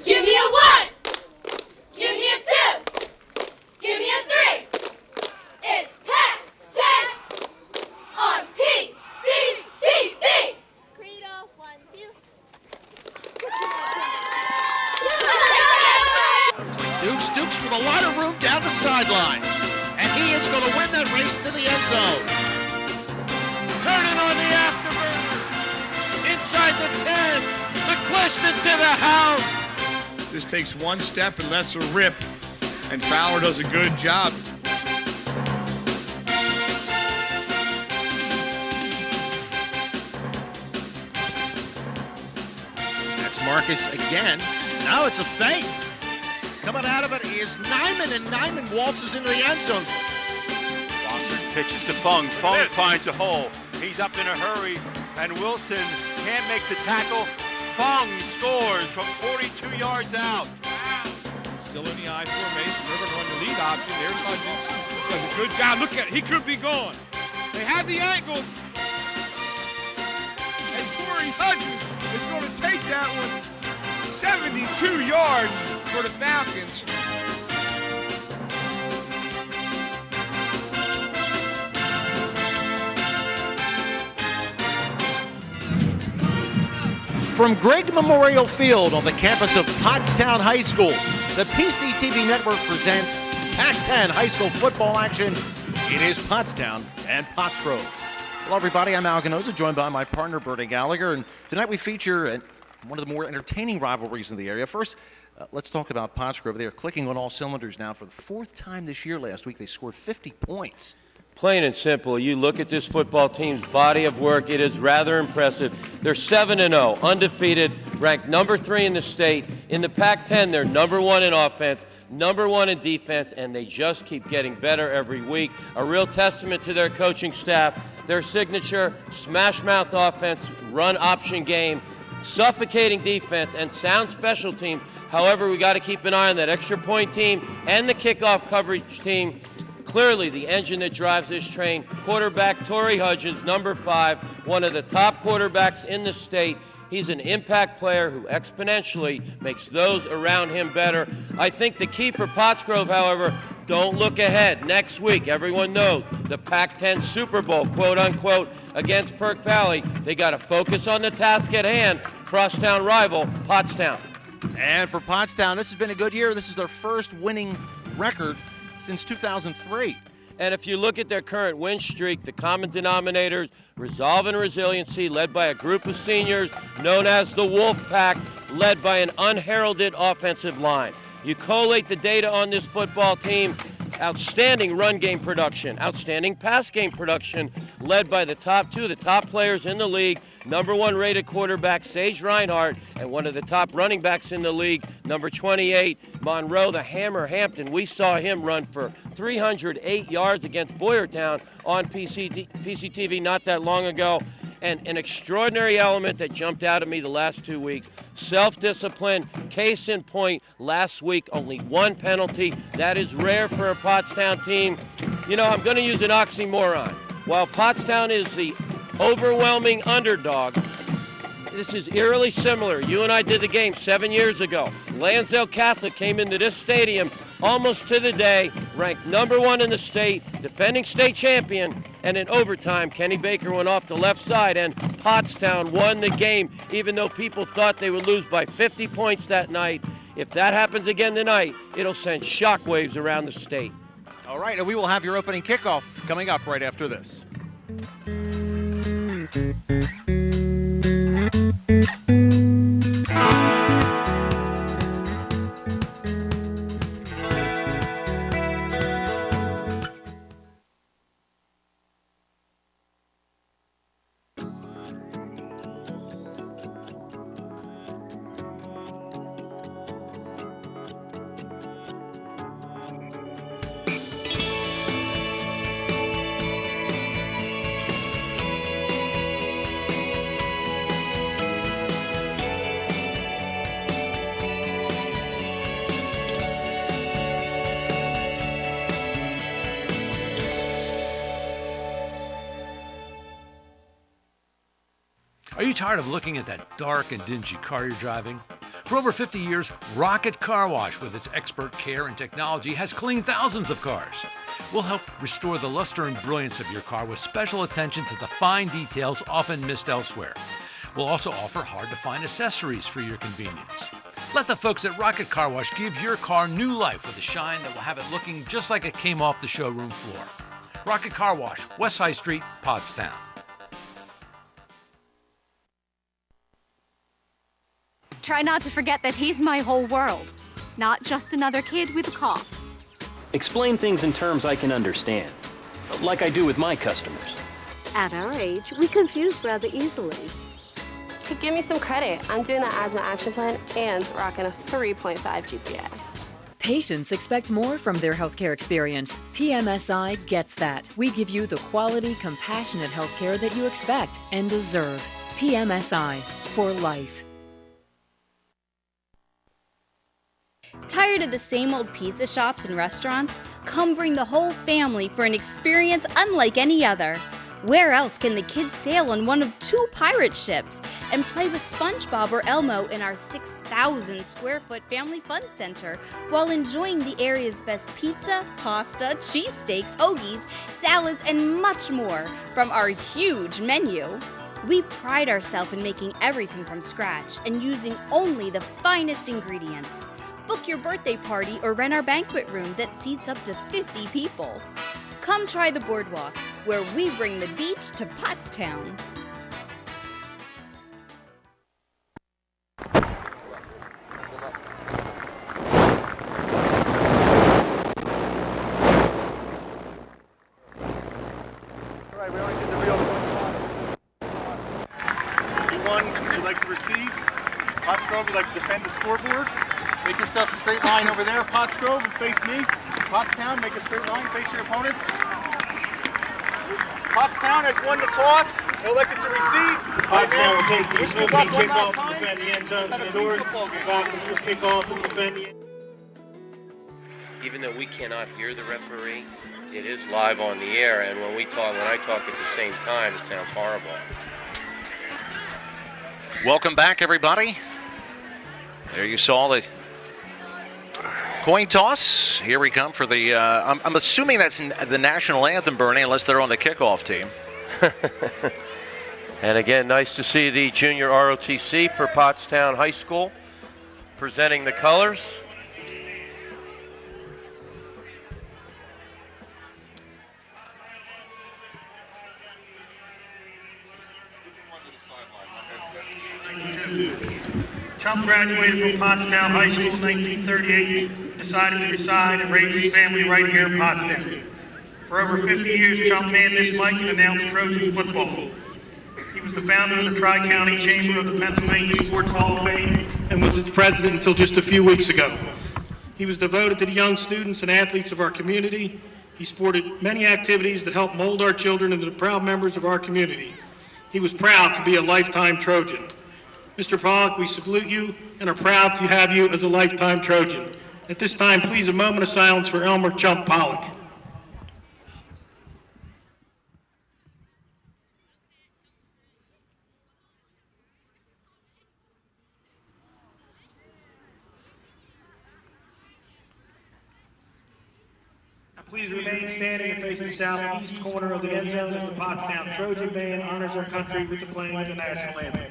Give me a 1. Give me a 2. Give me a 3. It's Pac-10 on PCTV. Credo, 1, 2. Dukes with a lot of room down the sidelines. And he is going to win that race to the end zone. Turning on the afterburner. Inside the 10. The question to the house. This takes one step and lets her rip. And Fowler does a good job. That's Marcus again. Now it's a fake. Coming out of it is Nyman, and Nyman waltzes into the end zone. Walker pitches to Fung. Fung finds a hole. He's up in a hurry, and Wilson can't make the tackle. Fung scores from 42 yards out. Still in the I formation. River on the lead option. There's Hudgens. Does a good job. Look at it. He could be gone. They have the angle. And Corey Hudgens is going to take that one 72 yards for the Falcons. From Gregg Memorial Field on the campus of Pottstown High School, the PCTV Network presents Pac-10 high school football action. It is Pottstown and Pottsgrove. Hello, everybody. I'm Al Ganoza, joined by my partner, Bertie Gallagher. And tonight we feature one of the more entertaining rivalries in the area. First, let's talk about Pottsgrove. They are clicking on all cylinders now for the fourth time this year. Last week, they scored 50 points. Plain and simple, you look at this football team's body of work, it is rather impressive. They're 7-0, undefeated, ranked number 3 in the state. In the Pac-10, they're number 1 in offense, number 1 in defense, and they just keep getting better every week. A real testament to their coaching staff, their signature smash-mouth offense, run option game, suffocating defense, and sound special teams. However, we got to keep an eye on that extra point team and the kickoff coverage team. Clearly the engine that drives this train, quarterback Torrey Hudgens, number 5, one of the top quarterbacks in the state. He's an impact player who exponentially makes those around him better. I think the key for Pottsgrove, however, don't look ahead. Next week, everyone knows the Pac-10 Super Bowl, quote unquote, against Perk Valley. They got to focus on the task at hand, crosstown rival, Pottstown. And for Pottstown, this has been a good year. This is their first winning record since 2003. And if you look at their current win streak, the common denominators, resolve and resiliency, led by a group of seniors known as the Wolf Pack, led by an unheralded offensive line. You collate the data on this football team, outstanding run game production, outstanding pass game production, led by the top 2, the top players in the league, number 1 rated quarterback Sage Reinhardt, and one of the top running backs in the league, number 28, Monroe the Hammer Hampton. We saw him run for 308 yards against Boyertown on PCTV not that long ago. And an extraordinary element that jumped out at me the last 2 weeks, self-discipline. Case in point, last week only 1 penalty. That is rare for a Pottstown team. You know, I'm going to use an oxymoron. While Pottstown is the overwhelming underdog, this is eerily similar. You and I did the game 7 years ago. Lansdale Catholic came into this stadium almost to the day, ranked number 1 in the state, defending state champion, and in overtime, Kenny Baker went off the left side, and Pottstown won the game, even though people thought they would lose by 50 points that night. If that happens again tonight, it'll send shockwaves around the state. All right, and we will have your opening kickoff coming up right after this. Are you tired of looking at that dark and dingy car you're driving? For over 50 years, Rocket Car Wash, with its expert care and technology, has cleaned thousands of cars. We'll help restore the luster and brilliance of your car with special attention to the fine details often missed elsewhere. We'll also offer hard-to-find accessories for your convenience. Let the folks at Rocket Car Wash give your car new life with a shine that will have it looking just like it came off the showroom floor. Rocket Car Wash, West High Street, Pottstown. Try not to forget that he's my whole world, not just another kid with a cough. Explain things in terms I can understand, like I do with my customers. At our age, we confuse rather easily. Hey, give me some credit. I'm doing the asthma action plan and rocking a 3.5 GPA. Patients expect more from their healthcare experience. PMSI gets that. We give you the quality, compassionate healthcare that you expect and deserve. PMSI, for life. Tired of the same old pizza shops and restaurants? Come bring the whole family for an experience unlike any other. Where else can the kids sail on one of 2 pirate ships and play with SpongeBob or Elmo in our 6,000 square foot family fun center while enjoying the area's best pizza, pasta, cheesesteaks, hoagies, salads, and much more from our huge menu? We pride ourselves in making everything from scratch and using only the finest ingredients. Book your birthday party or rent our banquet room that seats up to 50 people. Come try the boardwalk, where we bring the beach to Pottstown. Alright, we already did the real one. You'd like to receive. Pottsgrove, you'd like to defend the scoreboard. Make yourself a straight line over there, Pottsgrove, and face me. Pottstown, make a straight line, face your opponents. Pottstown has won the toss. They're elected to receive. Pottstown will take the Wish good luck one last kickoff to time. defend the end zone. Let's have a North clean football game. back to kickoff to defend the end. Even though we cannot hear the referee, it is live on the air, and when I talk at the same time, it sounds horrible. Welcome back, everybody. There you saw the coin toss. Here we come for the, I'm assuming that's the national anthem, Bernie, unless they're on the kickoff team. And again, nice to see the junior ROTC for Pottstown High School presenting the colors. Chump graduated from Pottstown High School in 1938, decided to reside and raise his family right here in Pottstown. For over 50 years, Chump manned this mic and announced Trojan football. He was the founder of the Tri-County Chamber of the Pennsylvania Sports Hall of Fame and was its president until just a few weeks ago. He was devoted to the young students and athletes of our community. He supported many activities that help mold our children into the proud members of our community. He was proud to be a lifetime Trojan. Mr. Pollock, we salute you and are proud to have you as a lifetime Trojan. At this time, please, a moment of silence for Elmer Chump Pollock. Please remain standing and face the southeast corner of the end zone as the Pottstown Trojan Band honors our country with the playing of the national anthem.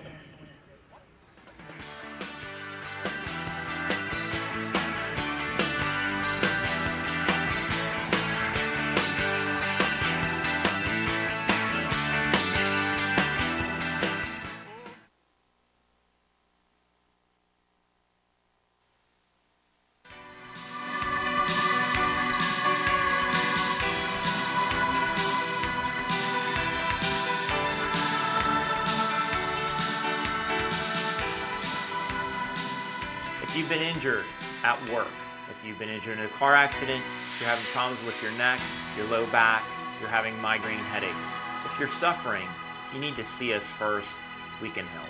If you've been injured at work, if you've been injured in a car accident, you're having problems with your neck, your low back, you're having migraine headaches. If you're suffering, you need to see us first. We can help.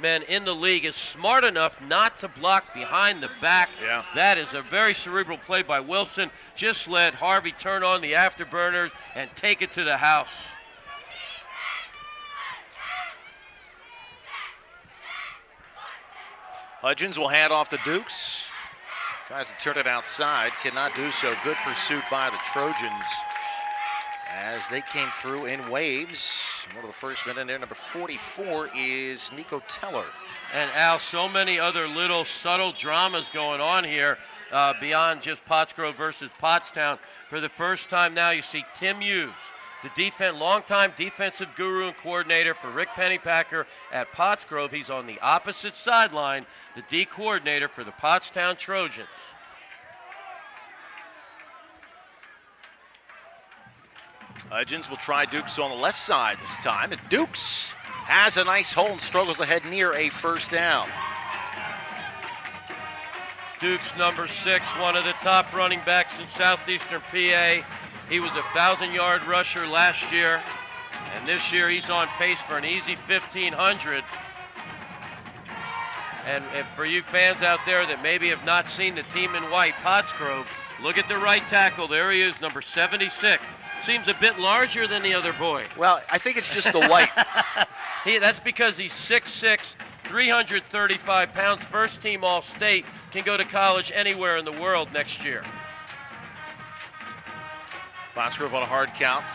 men in the league, is smart enough not to block behind the back. Yeah. That is a very cerebral play by Wilson. Just let Harvey turn on the afterburners and take it to the house. Hudgens will hand off to Dukes. Tries to turn it outside, cannot do so. Good pursuit by the Trojans as they came through in waves. One of the first men in there, number 44, is Nico Teller. And Al, so many other little subtle dramas going on here beyond just Pottsgrove versus Pottstown. For the first time now, you see Tim Hughes, the longtime defensive guru and coordinator for Rick Pennypacker at Pottsgrove. He's on the opposite sideline, the D coordinator for the Pottstown Trojans. Hudgens will try Dukes on the left side this time, and Dukes has a nice hole and struggles ahead near a first down. Dukes, number 6, one of the top running backs in southeastern PA. He was a 1,000-yard rusher last year, and this year he's on pace for an easy 1,500. And for you fans out there that maybe have not seen the team in white, Pottsgrove, look at the right tackle. There he is, number 76. Seems a bit larger than the other boy. Well, I think it's just the white. That's because he's 6'6", 335 pounds, first team All-State, can go to college anywhere in the world next year. Pottsgrove on a hard count.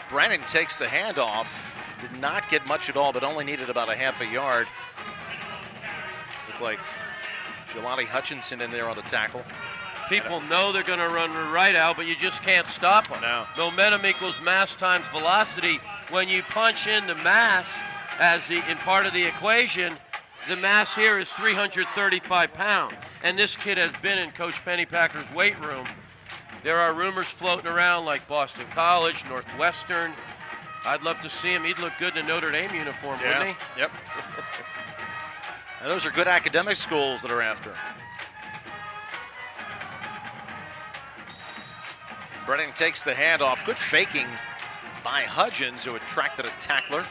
Brennan takes the handoff. Did not get much at all, but only needed about a half a yard. Looked like Jelani Hutchinson in there on the tackle. People know they're going to run right out, but you just can't stop them. No. Momentum equals mass times velocity. When you punch in the mass in part of the equation, the mass here is 335 pounds. And this kid has been in Coach Pennypacker's weight room. There are rumors floating around like Boston College, Northwestern. I'd love to see him. He'd look good in a Notre Dame uniform, wouldn't he? Yep. Now, those are good academic schools that are after him. Brennan takes the handoff. Good faking by Hudgens, who attracted a tackler.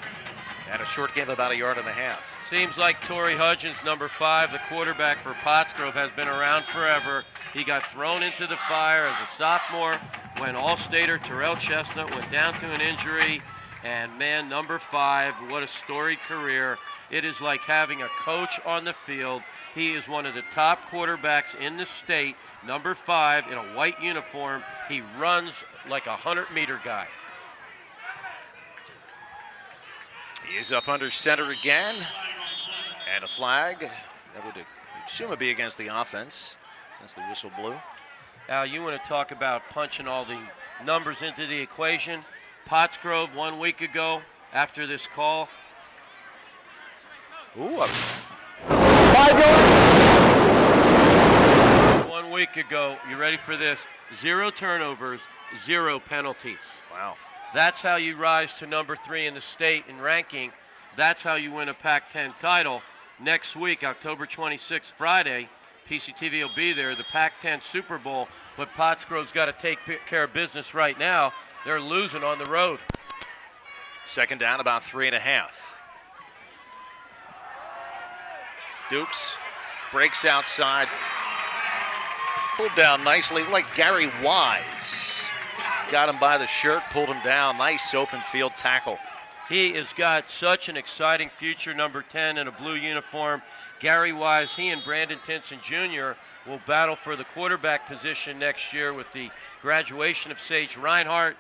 And a short game of about a yard and a half. Seems like Torrey Hudgens, number 5, the quarterback for Pottsgrove, has been around forever. He got thrown into the fire as a sophomore when All-Stater Terrell Chestnut went down to an injury. And man, number 5, what a storied career. It is like having a coach on the field. He is one of the top quarterbacks in the state. Number 5 in a white uniform. He runs like a 100-meter guy. He is up under center again. And a flag. That would assume it be against the offense since the whistle blew. Al, you want to talk about punching all the numbers into the equation. Pottsgrove 1 week ago after this call. Ooh, 1 week ago, you ready for this? 0 turnovers, 0 penalties. Wow. That's how you rise to number 3 in the state in ranking. That's how you win a Pac-10 title. Next week, October 26th, Friday, PCTV will be there, the Pac-10 Super Bowl. But Pottsgrove's got to take care of business right now. They're losing on the road. Second down, about 3.5. Dukes breaks outside. Pulled down nicely, like Gary Wise. Got him by the shirt, pulled him down. Nice open field tackle. He has got such an exciting future, number 10 in a blue uniform. Gary Wise, he and Brandon Tinson Jr. will battle for the quarterback position next year with the graduation of Sage Reinhardt.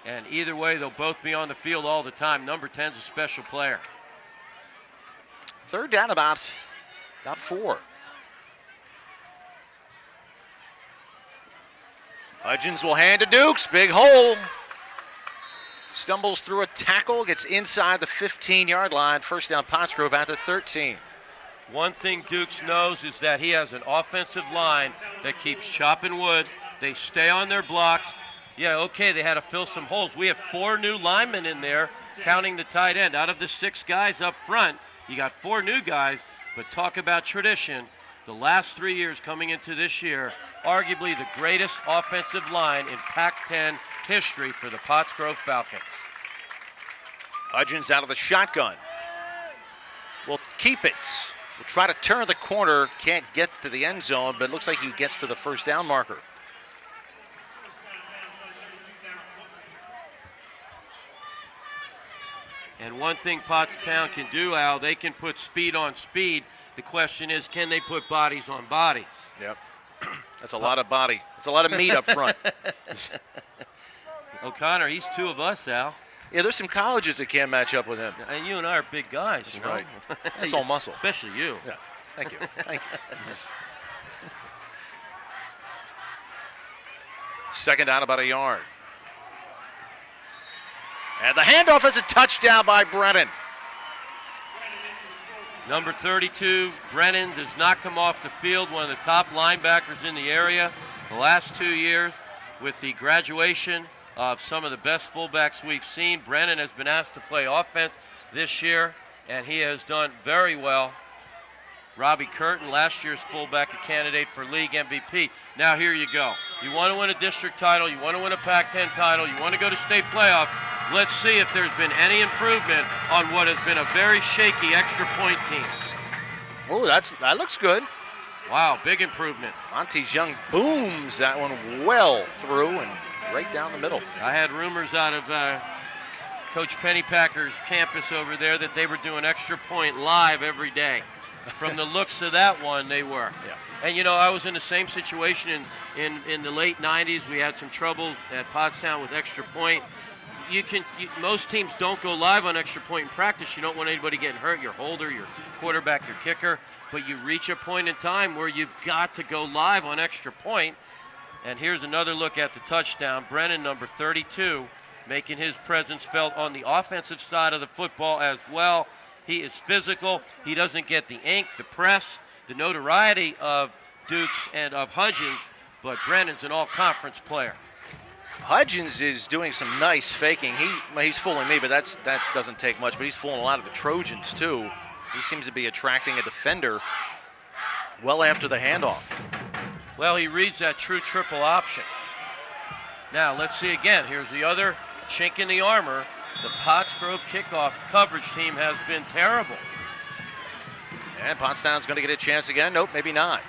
And either way, they'll both be on the field all the time. Number 10's a special player. Third down, about 4. Hudgens will hand to Dukes. Big hole. Stumbles through a tackle, gets inside the 15-yard line. First down, Pottsgrove at the 13. One thing Dukes knows is that he has an offensive line that keeps chopping wood. They stay on their blocks. Yeah, okay, they had to fill some holes. We have 4 new linemen in there, counting the tight end. Out of the 6 guys up front, you got 4 new guys, but talk about tradition. The last 3 years coming into this year, arguably the greatest offensive line in Pac-10 history for the Pottsgrove Falcons. Hudgens out of the shotgun. will keep it. Will try to turn the corner, can't get to the end zone, but it looks like he gets to the first down marker. And one thing Pottstown can do, Al, they can put speed on speed. The question is, can they put bodies on bodies? Yep. That's a lot of body. That's a lot of meat up front. O'Connor, he's two of us, Al. Yeah, there's some colleges that can't match up with him. And you and I are big guys. That's you know? right. That's all muscle. Especially you. Yeah. Thank you. Thank you. Second down, about a yard. And the handoff is a touchdown by Brennan. Number 32, Brennan, does not come off the field, one of the top linebackers in the area the last 2 years. With the graduation of some of the best fullbacks we've seen, Brennan has been asked to play offense this year, and he has done very well. Robbie Curtin, last year's fullback, a candidate for league MVP. Now here you go. You want to win a district title, you want to win a Pac-10 title, you want to go to state playoff. Let's see if there's been any improvement on what has been a very shaky extra point team. Oh, that looks good. Wow, big improvement. Montes Young booms that one well through and right down the middle. I had rumors out of Coach Pennypacker's campus over there that they were doing extra point live every day. From the looks of that one, they were. Yeah. And you know, I was in the same situation in the late 90s. We had some trouble at Pottstown with extra point. Most teams don't go live on extra point in practice. You don't want anybody getting hurt, your holder, your quarterback, your kicker. But you reach a point in time where you've got to go live on extra point. And here's another look at the touchdown. Brennan, number 32, making his presence felt on the offensive side of the football as well. He is physical. He doesn't get the ink, the press, the notoriety of Dukes and of Hudgens, but Brennan's an all-conference player. Hudgens is doing some nice faking. He's fooling me, but that doesn't take much. But he's fooling a lot of the Trojans too. He seems to be attracting a defender well after the handoff. Well, he reads that true triple option. Now let's see again. Here's the other chink in the armor. The Pottsgrove kickoff coverage team has been terrible. And Pottstown's going to get a chance again. Nope, maybe not.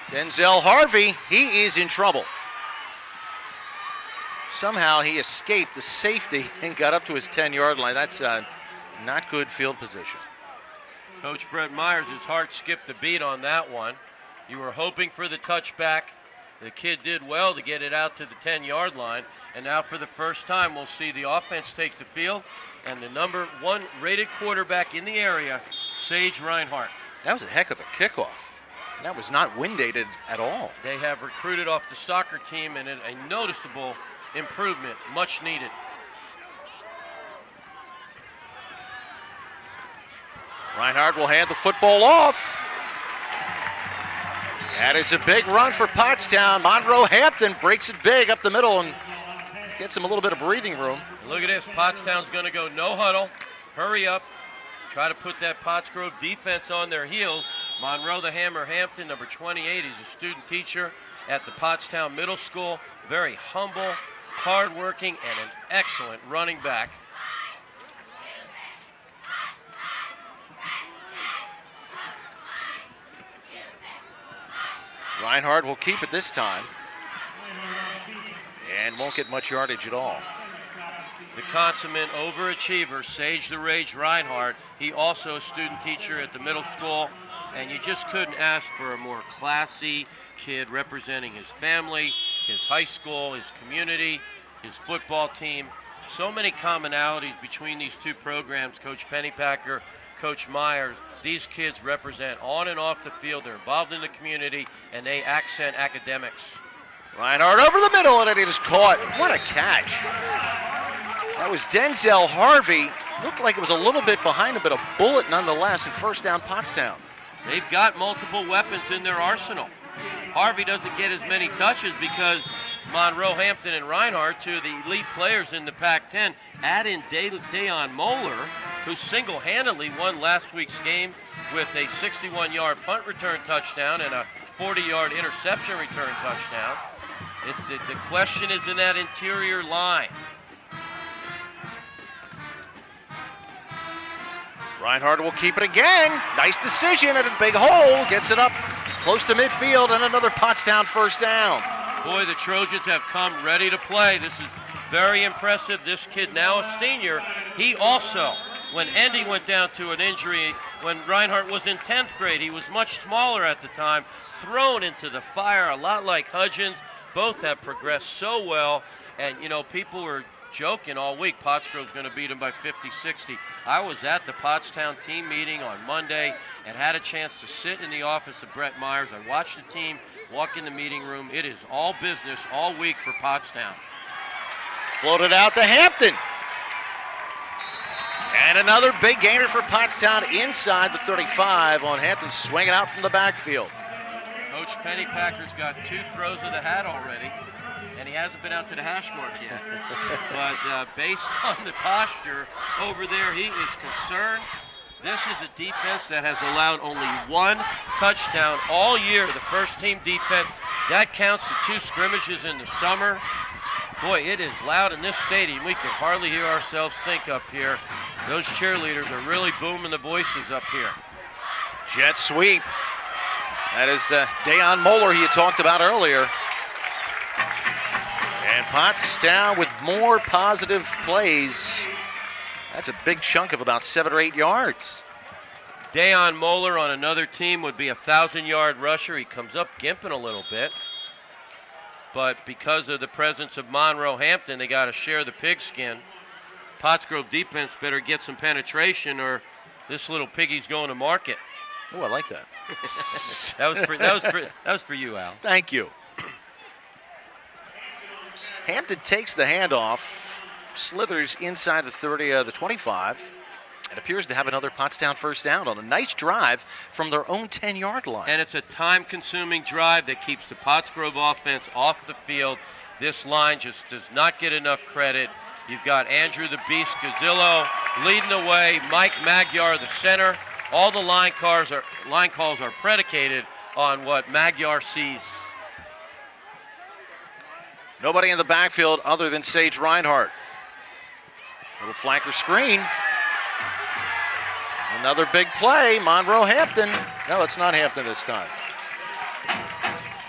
Denzel Harvey, he is in trouble. Somehow he escaped the safety and got up to his 10-yard line. That's not good field position. Coach Brett Myers, his heart skipped a beat on that one. You were hoping for the touchback. The kid did well to get it out to the 10-yard line. And now for the first time, we'll see the offense take the field and the number 1 rated quarterback in the area, Sage Reinhardt. That was a heck of a kickoff. That was not wind-aided at all. They have recruited off the soccer team and a noticeable improvement, much needed. Reinhardt will hand the football off. That is a big run for Pottstown. Monroe Hampton breaks it big up the middle and gets him a little bit of breathing room. And look at this, Pottstown's going to go no huddle, hurry up, try to put that Pottsgrove defense on their heels. Monroe the Hammer Hampton, number 28, he's a student teacher at the Pottstown Middle School. Very humble, hardworking, and an excellent running back. Reinhardt will keep it this time and won't get much yardage at all. The consummate overachiever, Sage the Rage Reinhardt. He also a student teacher at the middle school, and you just couldn't ask for a more classy kid representing his family, his high school, his community, his football team. So many commonalities between these two programs, Coach Pennypacker, Coach Myers. These kids represent on and off the field. They're involved in the community, and they accent academics. Reinhardt over the middle, and it is caught. What a catch. That was Denzel Harvey. Looked like it was a little bit behind him, but a bullet nonetheless, and first down Pottstown. They've got multiple weapons in their arsenal. Harvey doesn't get as many touches because Monroe Hampton and Reinhardt, two of the elite players in the Pac-10, add in Dayon Moeller, who single-handedly won last week's game with a 61-yard punt return touchdown and a 40-yard interception return touchdown. The question is in that interior line. Reinhardt will keep it again. Nice decision at a big hole. Gets it up close to midfield and another Pottstown first down. Boy, the Trojans have come ready to play. This is very impressive. This kid, now a senior, he also, when Andy went down to an injury, when Reinhardt was in 10th grade, he was much smaller at the time, thrown into the fire, a lot like Hudgens. Both have progressed so well, and you know, people were joking all week, Pottsgrove's going to beat him by 50-60. I was at the Pottstown team meeting on Monday and had a chance to sit in the office of Brett Myers. I watched the team walk in the meeting room. It is all business all week for Pottstown. Floated out to Hampton. And another big gainer for Pottstown inside the 35 on Hampton, swinging out from the backfield. Coach Pennypacker's got 2 throws of the hat already, and he hasn't been out to the hash mark yet. But based on the posture over there, he is concerned. This is a defense that has allowed only 1 touchdown all year, the first team defense. That counts to 2 scrimmages in the summer. Boy, it is loud in this stadium. We can hardly hear ourselves think up here. Those cheerleaders are really booming the voices up here. Jet sweep. That is the Dayon Moeller you talked about earlier. And Pottstown with more positive plays. That's a big chunk of about 7 or 8 yards. Dayon Moeller on another team would be a 1,000-yard rusher. He comes up gimping a little bit. But because of the presence of Monroe Hampton, they got to share the pigskin. Pottsgrove defense better get some penetration or this little piggy's going to market. Oh, I like that. that was for you, Al. Thank you. Hampton takes the handoff, slithers inside the 30, the 25, and appears to have another Pottstown first down on a nice drive from their own 10-yard line. And it's a time-consuming drive that keeps the Pottsgrove offense off the field. This line just does not get enough credit. You've got Andrew the Beast Gazzillo leading the way, Mike Magyar the center. All the line calls are predicated on what Magyar sees. Nobody in the backfield other than Sage Reinhardt. Little flanker screen. Another big play, Monroe Hampton. No, it's not Hampton this time.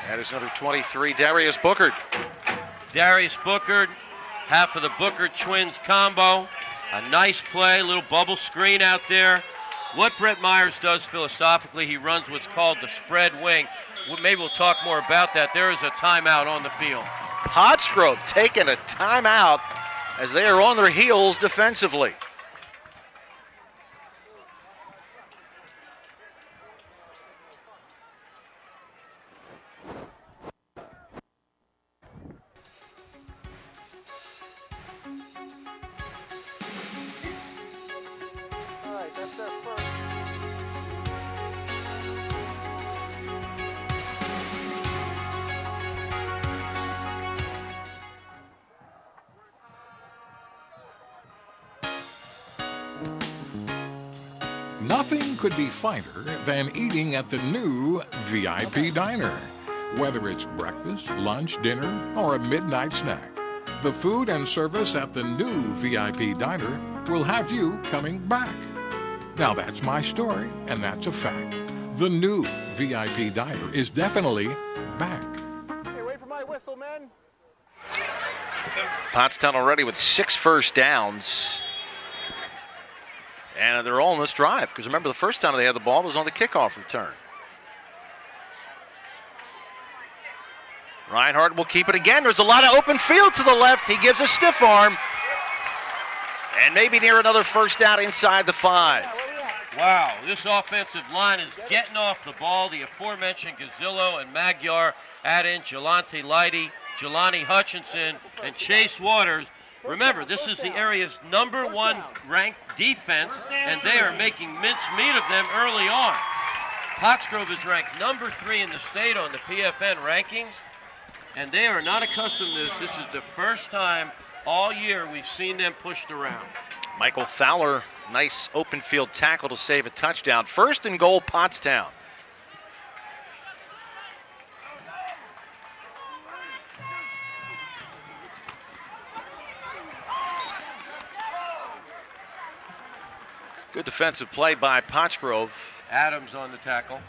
That is number 23, Darius Bookard. Darius Bookard, half of the Bookard twins combo. A nice play, little bubble screen out there. What Brett Myers does philosophically, he runs what's called the spread wing. Maybe we'll talk more about that. There is a timeout on the field. Pottsgrove taking a timeout as they are on their heels defensively. Nothing could be finer than eating at the new VIP Diner. Whether it's breakfast, lunch, dinner, or a midnight snack, the food and service at the new VIP Diner will have you coming back. Now that's my story, and that's a fact. The new VIP Diner is definitely back. Hey, wait for my whistle, men. Pottstown already with 6 first downs. And they're all in this drive, because remember the first time they had the ball was on the kickoff return. Reinhardt will keep it again. There's a lot of open field to the left. He gives a stiff arm. And maybe near another first down inside the 5. Wow, this offensive line is getting off the ball. The aforementioned Gazzillo and Magyar add in Jelani Leidy, Jelani Hutchinson, and Chase Waters. Remember, this is the area's #1 ranked defense, and they are making mincemeat of them early on. Pottsgrove is ranked #3 in the state on the PFN rankings, and they are not accustomed to this. This is the first time all year we've seen them pushed around. Michael Fowler, nice open field tackle to save a touchdown. 1st and goal, Pottstown. Good defensive play by Pottsgrove. Adams on the tackle.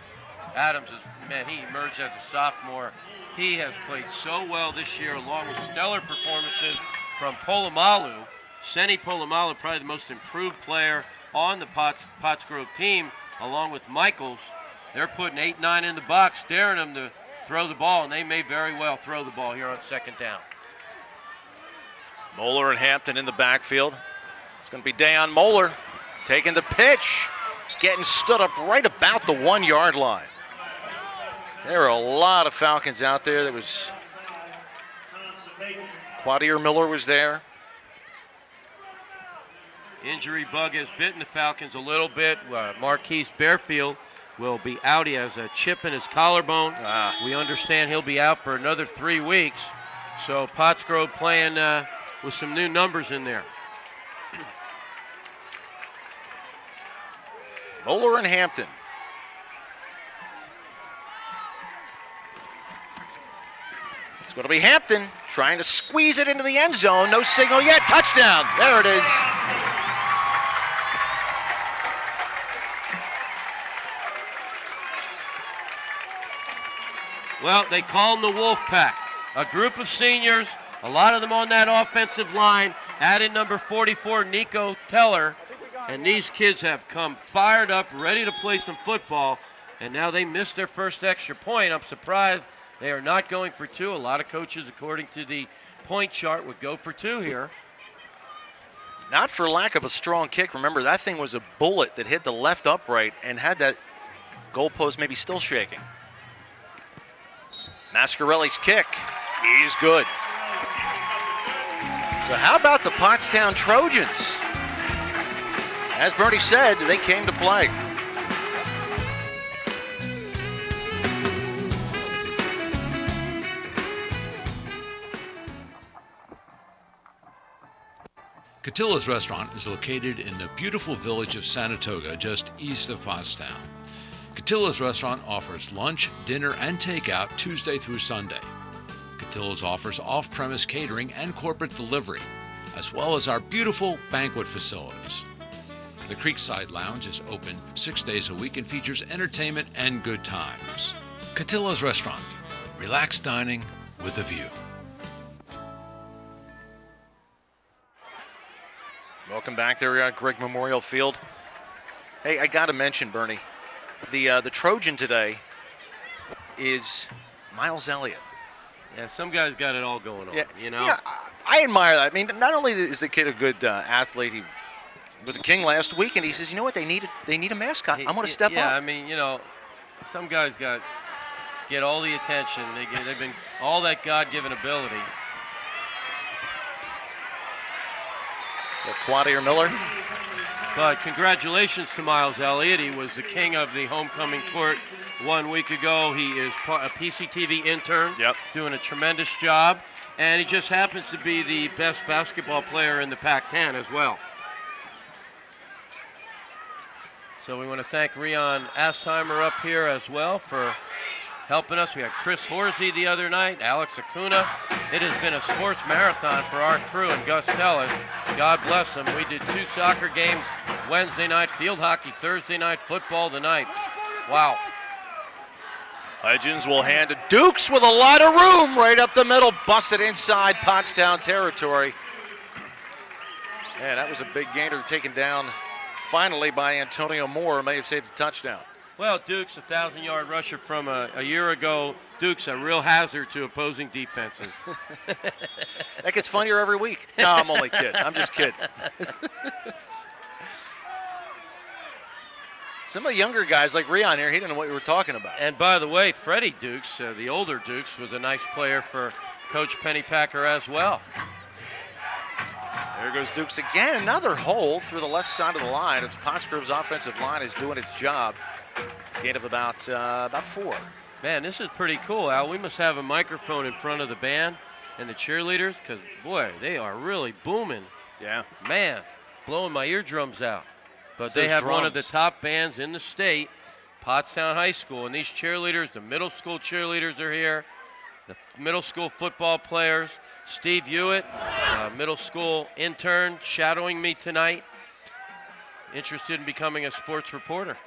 Adams is, man, he emerged as a sophomore. He has played so well this year, along with stellar performances from Polamalu. Seni Polamalu, probably the most improved player on the Pottsgrove team, along with Michaels. They're putting 8-9 in the box, daring them to throw the ball, and they may very well throw the ball here on second down. Moeller and Hampton in the backfield. It's going to be Dayon Moeller taking the pitch, getting stood up right about the 1 yard line. There are a lot of Falcons out there. There was Quadier Miller was there. Injury bug has bitten the Falcons a little bit. Marquise Bearfield will be out. He has a chip in his collarbone. We understand he'll be out for another 3 weeks. So Pottsgrove playing with some new numbers in there. Moeller and Hampton. It's going to be Hampton trying to squeeze it into the end zone. No signal yet. Touchdown. There it is. Well, they call them the Wolf Pack. A group of seniors, a lot of them on that offensive line, added number 44, Nico Teller. And these kids have come fired up, ready to play some football. And now they missed their first extra point. I'm surprised they are not going for two. A lot of coaches, according to the point chart, would go for two here. Not for lack of a strong kick. Remember, that thing was a bullet that hit the left upright and had that goalpost maybe still shaking. Mascarelli's kick is good. So how about the Pottstown Trojans? As Bernie said, they came to play. Catilla's Restaurant is located in the beautiful village of Sanatoga, just east of Pottstown. Catilla's Restaurant offers lunch, dinner, and takeout Tuesday through Sunday. Catilla's offers off-premise catering and corporate delivery, as well as our beautiful banquet facilities. The Creekside Lounge is open 6 days a week and features entertainment and good times. Catilla's Restaurant, relaxed dining with a view. Welcome back there. We're at Greg Memorial Field. Hey, I got to mention, Bernie, the Trojan today is Miles Elliott. Yeah, some guys got it all going on, you know. Yeah, I admire that. I mean, not only is the kid a good athlete, he was a king last week, and he says, you know what, they need a mascot. I'm going to step up. Yeah, I mean, you know, some guys get all the attention. They've been all that God-given ability. So Quadier Miller. But congratulations to Miles Elliott. He was the king of the homecoming court 1 week ago. He is a PCTV intern, doing a tremendous job. And he just happens to be the best basketball player in the Pac-10 as well. So we want to thank Rion Astheimer up here as well for helping us. We had Chris Horsey the other night, Alex Acuna. It has been a sports marathon for our crew and Gus Tellers. God bless them. We did 2 soccer games Wednesday night, field hockey Thursday night, football tonight. Wow. Legends will hand to Dukes with a lot of room right up the middle, busted inside Pottstown territory. Yeah, that was a big gainer taken down finally by Antonio Moore. May have saved a touchdown. Well, Duke's a 1,000-yard rusher from a year ago. Duke's a real hazard to opposing defenses. That gets funnier every week. No, I'm only kidding. I'm just kidding. Some of the younger guys like Rion here, he didn't know what we were talking about. And by the way, Freddie Dukes, the older Dukes, was a nice player for Coach Pennypacker as well. There goes Dukes again. Another hole through the left side of the line. It's Pottsgrove's offensive line is doing its job. Gain of about 4. Man, this is pretty cool, Al. We must have a microphone in front of the band and the cheerleaders because, boy, they are really booming. Yeah. Man, blowing my eardrums out. But It's they those have one drums. of the top bands in the state, Pottstown High School. And these cheerleaders, the middle school cheerleaders are here, the middle school football players. Steve Hewitt, middle school intern, shadowing me tonight. interested in becoming a sports reporter.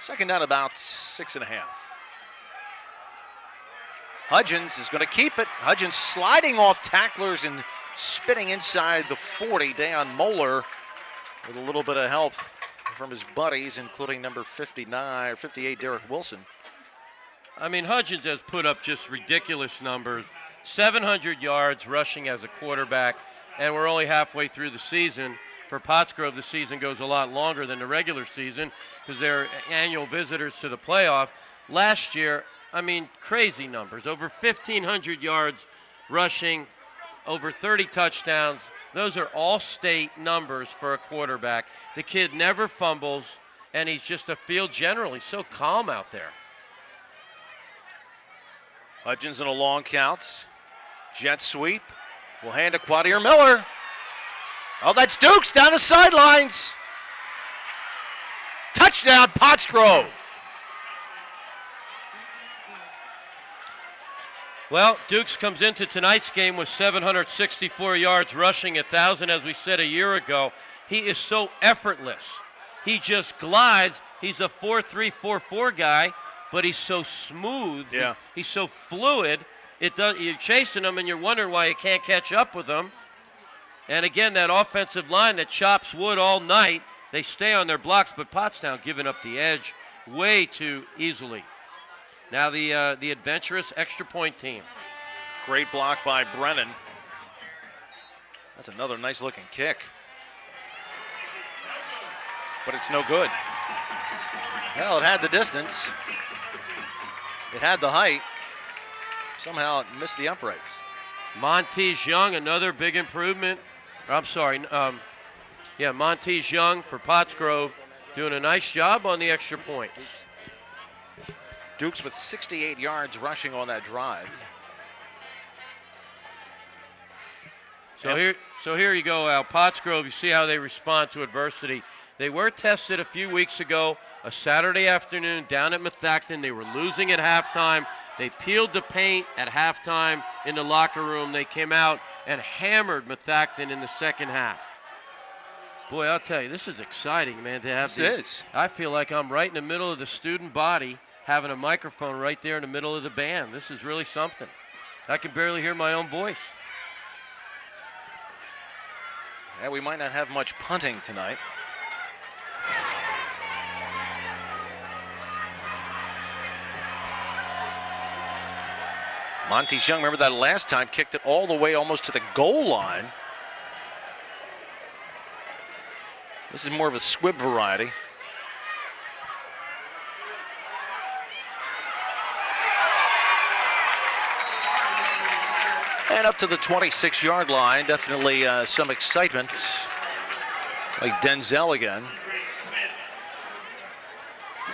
Second down, about 6.5. Hudgens is going to keep it. Hudgens sliding off tacklers and spinning inside the 40. Deion Moeller with a little bit of help from his buddies, including number 59 or 58, Derek Wilson. I mean, Hudgens has put up just ridiculous numbers. 700 yards rushing as a quarterback, and we're only halfway through the season. For Pottsgrove, the season goes a lot longer than the regular season because they're annual visitors to the playoff. Last year, I mean, crazy numbers. Over 1,500 yards rushing, over 30 touchdowns. Those are all state numbers for a quarterback. The kid never fumbles, and he's just a field general. He's so calm out there. Hudgens in a long count. Jet sweep. Will hand to Quadier Miller. Oh, that's Dukes down the sidelines. Touchdown, Pottsgrove. Well, Dukes comes into tonight's game with 764 yards rushing, 1,000, as we said a year ago. He is so effortless. He just glides. He's a 4.3, 4.4 guy, but he's so smooth. Yeah. He's so fluid. You're chasing him, and you're wondering why you can't catch up with him. And again, that offensive line that chops wood all night, they stay on their blocks, but Pottstown giving up the edge way too easily. Now the adventurous extra point team. Great block by Brennan. That's another nice looking kick. But it's no good. Well, it had the distance. It had the height. Somehow it missed the uprights. Montez Young, another big improvement. Montez Young for Pottsgrove doing a nice job on the extra point. Dukes with 68 yards rushing on that drive. So here you go, Al. Pottsgrove, you see how they respond to adversity. They were tested a few weeks ago, a Saturday afternoon down at Methacton. They were losing at halftime. They peeled the paint at halftime in the locker room. They came out and hammered Methacton in the second half. Boy, I'll tell you, this is exciting, man, to have this. I feel like I'm right in the middle of the student body, having a microphone right there in the middle of the band. This is really something. I can barely hear my own voice. Yeah, we might not have much punting tonight. Montez Young, remember that last time, kicked it all the way almost to the goal line. This is more of a squib variety. And up to the 26-yard line, definitely some excitement. Like Denzel again.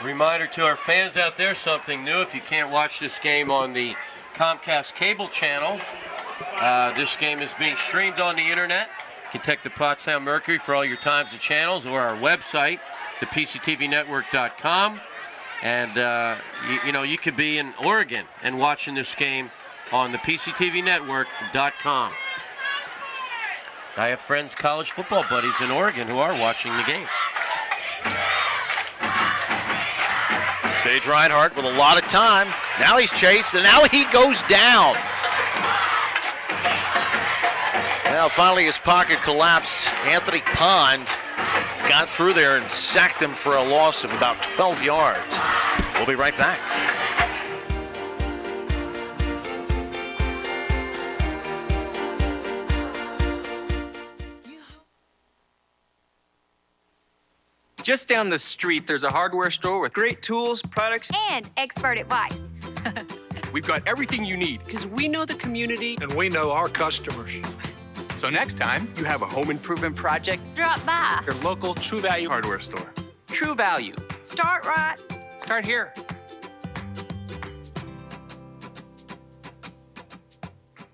Reminder to our fans out there, something new. If you can't watch this game on the Comcast cable channels, this game is being streamed on the internet. You can check the Pottstown Mercury for all your times and channels, or our website, ThePCTVNetwork.com. And, you could be in Oregon and watching this game on ThePCTVNetwork.com. I have friends, college football buddies in Oregon who are watching the game. Sage Reinhardt with a lot of time. Now he's chased, and now he goes down. Now finally his pocket collapsed. Anthony Pond got through there and sacked him for a loss of about 12 yards. We'll be right back. Just down the street, there's a hardware store with great tools, products, and expert advice. We've got everything you need because we know the community and we know our customers. So next time you have a home improvement project, drop by your local True Value hardware store. True Value. Start right. Start here.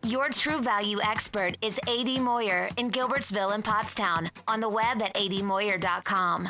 Your True Value expert is A.D. Moyer in Gilbertsville and Pottstown. On the web at admoyer.com.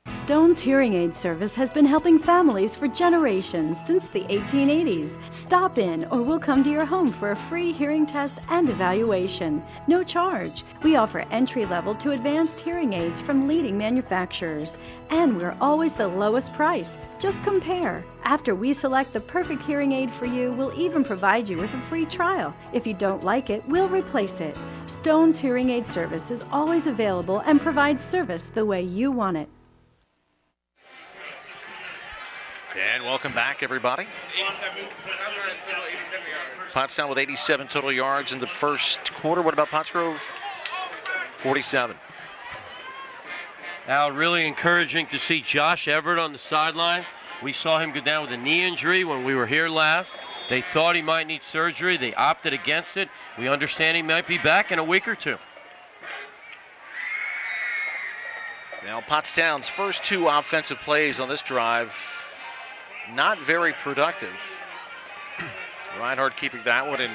Stone's Hearing Aid service has been helping families for generations since the 1880s. Stop in or we'll come to your home for a free hearing test and evaluation. No charge. We offer entry-level to advanced hearing aids from leading manufacturers. And we're always the lowest price. Just compare. After we select the perfect hearing aid for you, we'll even provide you with a free trial. If you don't like it, we'll replace it. Stone's Hearing Aid Service is always available and provides service the way you want it. And welcome back, everybody. Pottstown with 87 total yards in the first quarter. What about Pottsgrove? 47. Al, really encouraging to see Josh Everett on the sideline. We saw him go down with a knee injury when we were here last. They thought he might need surgery. They opted against it. We understand he might be back in a week or two. Now, Pottstown's first two offensive plays on this drive, not very productive. Reinhardt keeping that one, and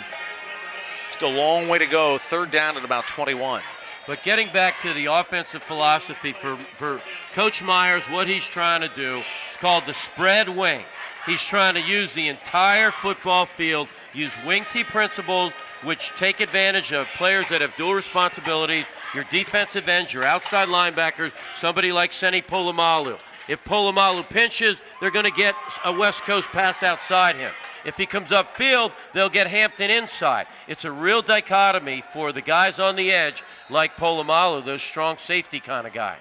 just a long way to go. Third down at about 21. But getting back to the offensive philosophy for Coach Myers, what he's trying to do, it's called the spread wing. He's trying to use the entire football field, use wing T principles, which take advantage of players that have dual responsibilities, your defensive ends, your outside linebackers, somebody like Seni Polamalu. If Polamalu pinches, they're going to get a West Coast pass outside him. If he comes upfield, they'll get Hampton inside. It's a real dichotomy for the guys on the edge like Polamalu, those strong safety kind of guys.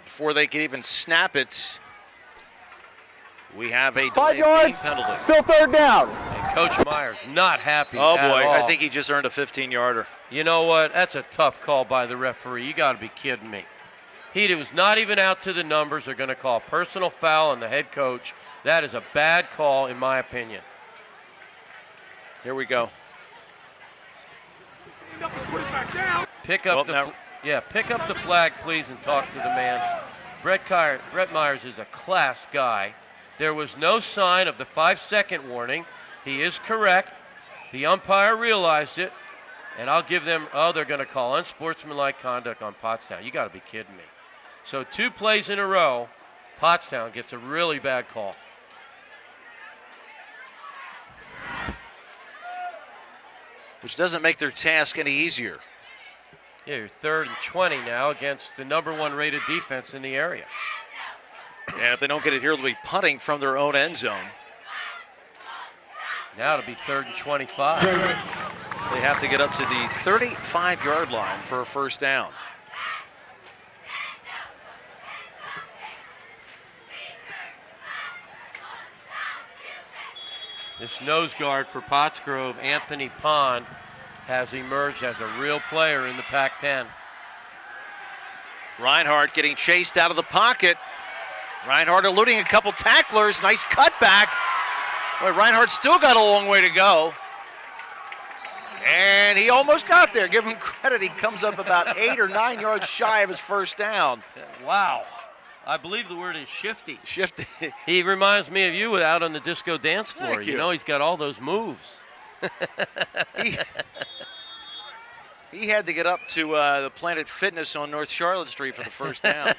Before they can even snap it, we have a 5 yards, penalty. still third down. And Coach Myers not happy Oh at boy, all. I think he just earned a 15-yarder. You know what? That's a tough call by the referee. You got to be kidding me. He was not even out to the numbers. They're going to call personal foul on the head coach. That is a bad call, in my opinion. Here we go. Pick up pick up the flag, please, and talk to the man. Brett Myers is a class guy. There was no sign of the 5-second warning. He is correct. The umpire realized it, and I'll give them, they're going to call unsportsmanlike conduct on Pottstown. You got to be kidding me. So 2 plays in a row, Pottstown gets a really bad call. Which doesn't make their task any easier. Yeah, you're 3rd and 20 now against the #1 rated defense in the area. And if they don't get it here, they'll be punting from their own end zone. Now it'll be 3rd and 25. They have to get up to the 35-yard line for a first down. This nose guard for Pottsgrove, Anthony Pond, has emerged as a real player in the Pac-10. Reinhardt getting chased out of the pocket. Reinhardt eluding a couple tacklers. Nice cutback. Boy, Reinhardt still got a long way to go. And he almost got there. Give him credit. He comes up about 8 or 9 yards shy of his first down. Wow. I believe the word is shifty. Shifty. He reminds me of you out on the disco dance floor. Thank you. You know, he's got all those moves. He had to get up to the Planet Fitness on North Charlotte Street for the first down.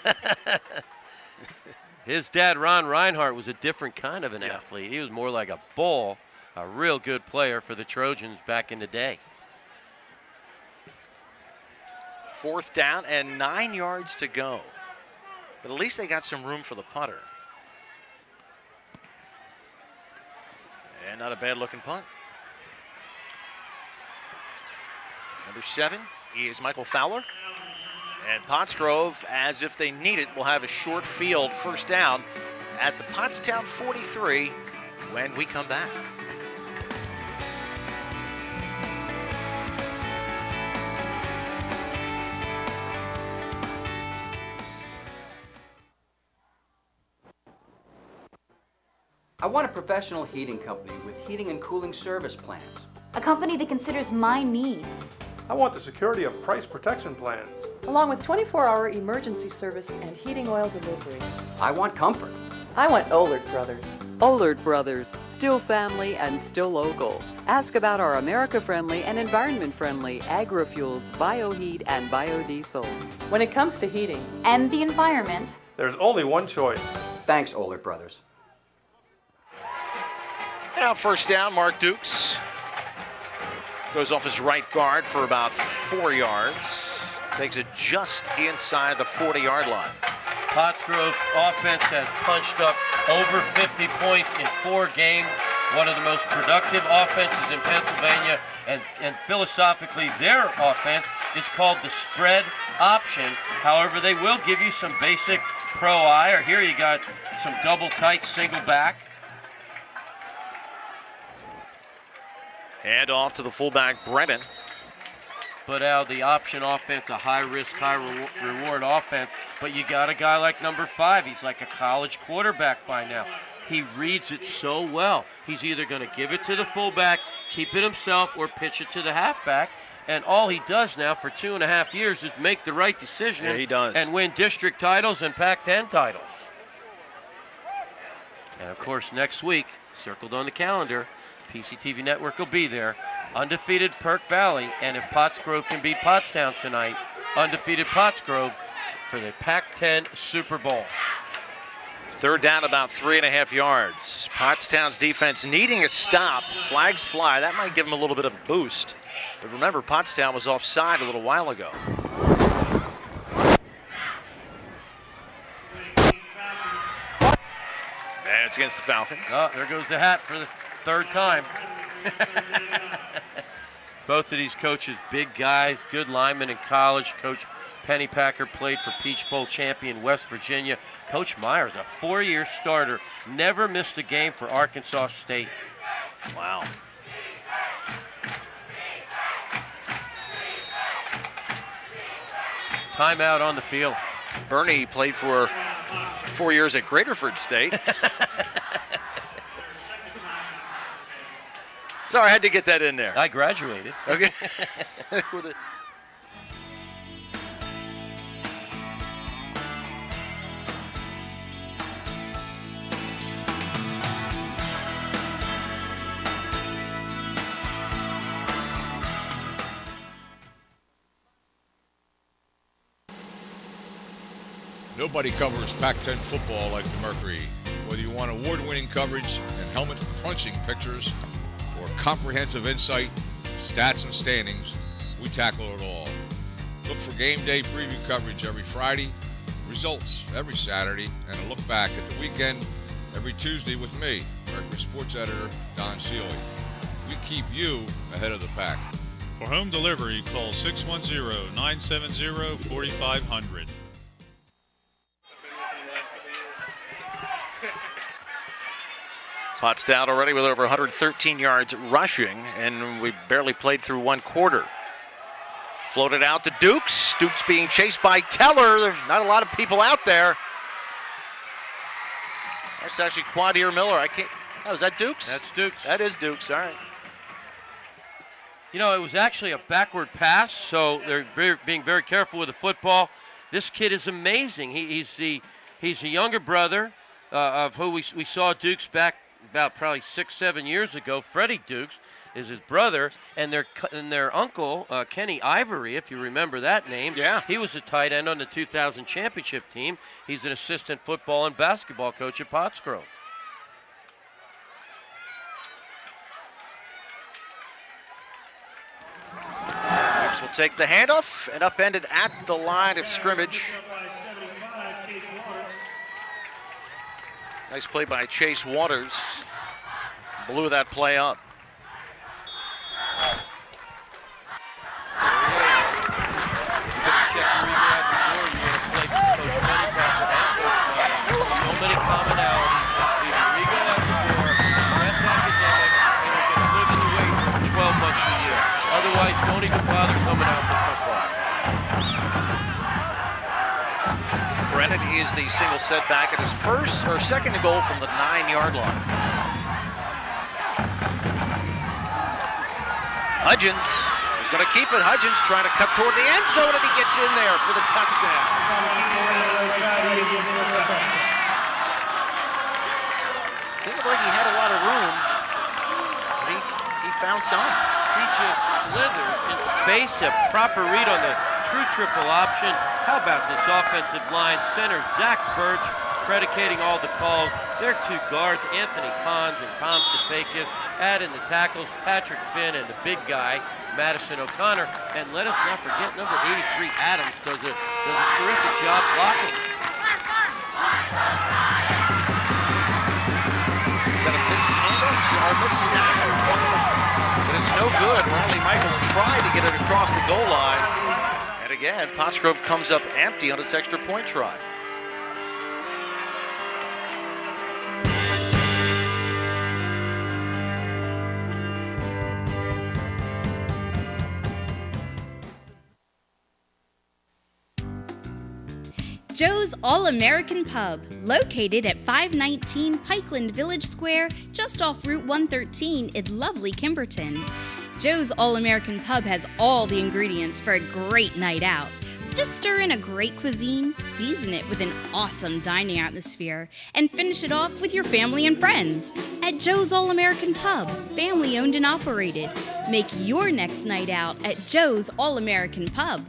His dad, Ron Reinhardt, was a different kind of an athlete. He was more like a bull, a real good player for the Trojans back in the day. 4th down and 9 yards to go. But at least they got some room for the punter. And not a bad looking punt. Number 7 is Michael Fowler. And Pottsgrove, as if they need it, will have a short field first down at the Pottstown 43 when we come back. I want a professional heating company with heating and cooling service plans. A company that considers my needs. I want the security of price protection plans. Along with 24-hour emergency service and heating oil delivery. I want comfort. I want Ollard Brothers. Ollard Brothers, still family and still local. Ask about our America-friendly and environment-friendly agri-fuels, bioheat, and biodiesel. When it comes to heating and the environment, there's only one choice. Thanks, Ollard Brothers. Now first down, Mark Dukes goes off his right guard for about 4 yards. Takes it just inside the 40-yard line. Pottsgrove offense has punched up over 50 points in 4 games. One of the most productive offenses in Pennsylvania, and philosophically their offense is called the spread option. However, they will give you some basic pro eye, or here you got some double tight single back. And off to the fullback, Brennan. But now the option offense, a high-risk, high-reward offense. But you got a guy like number 5. He's like a college quarterback by now. He reads it so well. He's either going to give it to the fullback, keep it himself, or pitch it to the halfback. And all he does now for 2.5 years is make the right decision. Yeah, he does. And win district titles and Pac-10 titles. And, of course, next week, circled on the calendar, PCTV Network will be there. Undefeated Perk Valley, and if Pottsgrove can beat Pottstown tonight, undefeated Pottsgrove for the Pac-10 Super Bowl. Third down, about 3.5 yards. Pottstown's defense needing a stop. Flags fly. That might give them a little bit of a boost. But remember, Pottstown was offside a little while ago. And it's against the Falcons. Oh, there goes the hat for the 3rd time. Both of these coaches, big guys, good linemen in college. Coach Pennypacker played for Peach Bowl champion West Virginia. Coach Myers, a 4-year starter, never missed a game for Arkansas State. Wow. Timeout on the field. Bernie played for 4 years at Graterford State. Sorry, I had to get that in there. I graduated. Okay. Nobody covers Pac-10 football like the Mercury. Whether you want award-winning coverage and helmet-crunching pictures or comprehensive insight, stats and standings, we tackle it all. Look for game day preview coverage every Friday, results every Saturday, and a look back at the weekend every Tuesday with me, Mercury Sports Editor Don Seeley. We keep you ahead of the pack. For home delivery, call 610-970-4500. Pottstown already with over 113 yards rushing, and we barely played through 1 quarter. Floated out to Dukes. Dukes being chased by Teller. There's not a lot of people out there. That's actually Quadir Miller. I can't. Oh, is that Dukes? That's Dukes. That is Dukes. All right. You know, it was actually a backward pass, so they're being very careful with the football. This kid is amazing. He's the younger brother of who we saw Dukes back about probably 6-7 years ago. Freddie Dukes is his brother, and their uncle, Kenny Ivory, if you remember that name. Yeah. He was a tight end on the 2000 championship team. He's an assistant football and basketball coach at Pottsgrove. Dukes will take the handoff and upended at the line of scrimmage. Nice play by Chase Waters. Blew that play up. So many commonalities. Rigo at the door, press academic, and you can live in the weight room 12 months a year. Otherwise, don't even bother coming out for football. Brennan is the single setback at his second goal from the 9-yard line. Hudgens is going to keep it. Hudgens trying to cut toward the end zone, and he gets in there for the touchdown. Didn't look like he had a lot of room, but he found some. He just slithered in space, a proper read on the true triple option. How about this offensive line? Center Zach Birch predicating all the calls. Their two guards, Anthony Pons and Tom Stepakis, add in the tackles, Patrick Finn and the big guy, Madison O'Connor, and let us not forget number 83, Adams, does a terrific job blocking. Got a missed handoff, or missed snap, but it's no good. Riley Michaels tried to get it across the goal line, and again, Pottsgrove comes up empty on its extra point try. Joe's All-American Pub, located at 519 Pikeland Village Square, just off Route 113 in lovely Kimberton. Joe's All-American Pub has all the ingredients for a great night out. Just stir in a great cuisine, season it with an awesome dining atmosphere, and finish it off with your family and friends. At Joe's All-American Pub, family owned and operated. Make your next night out at Joe's All-American Pub.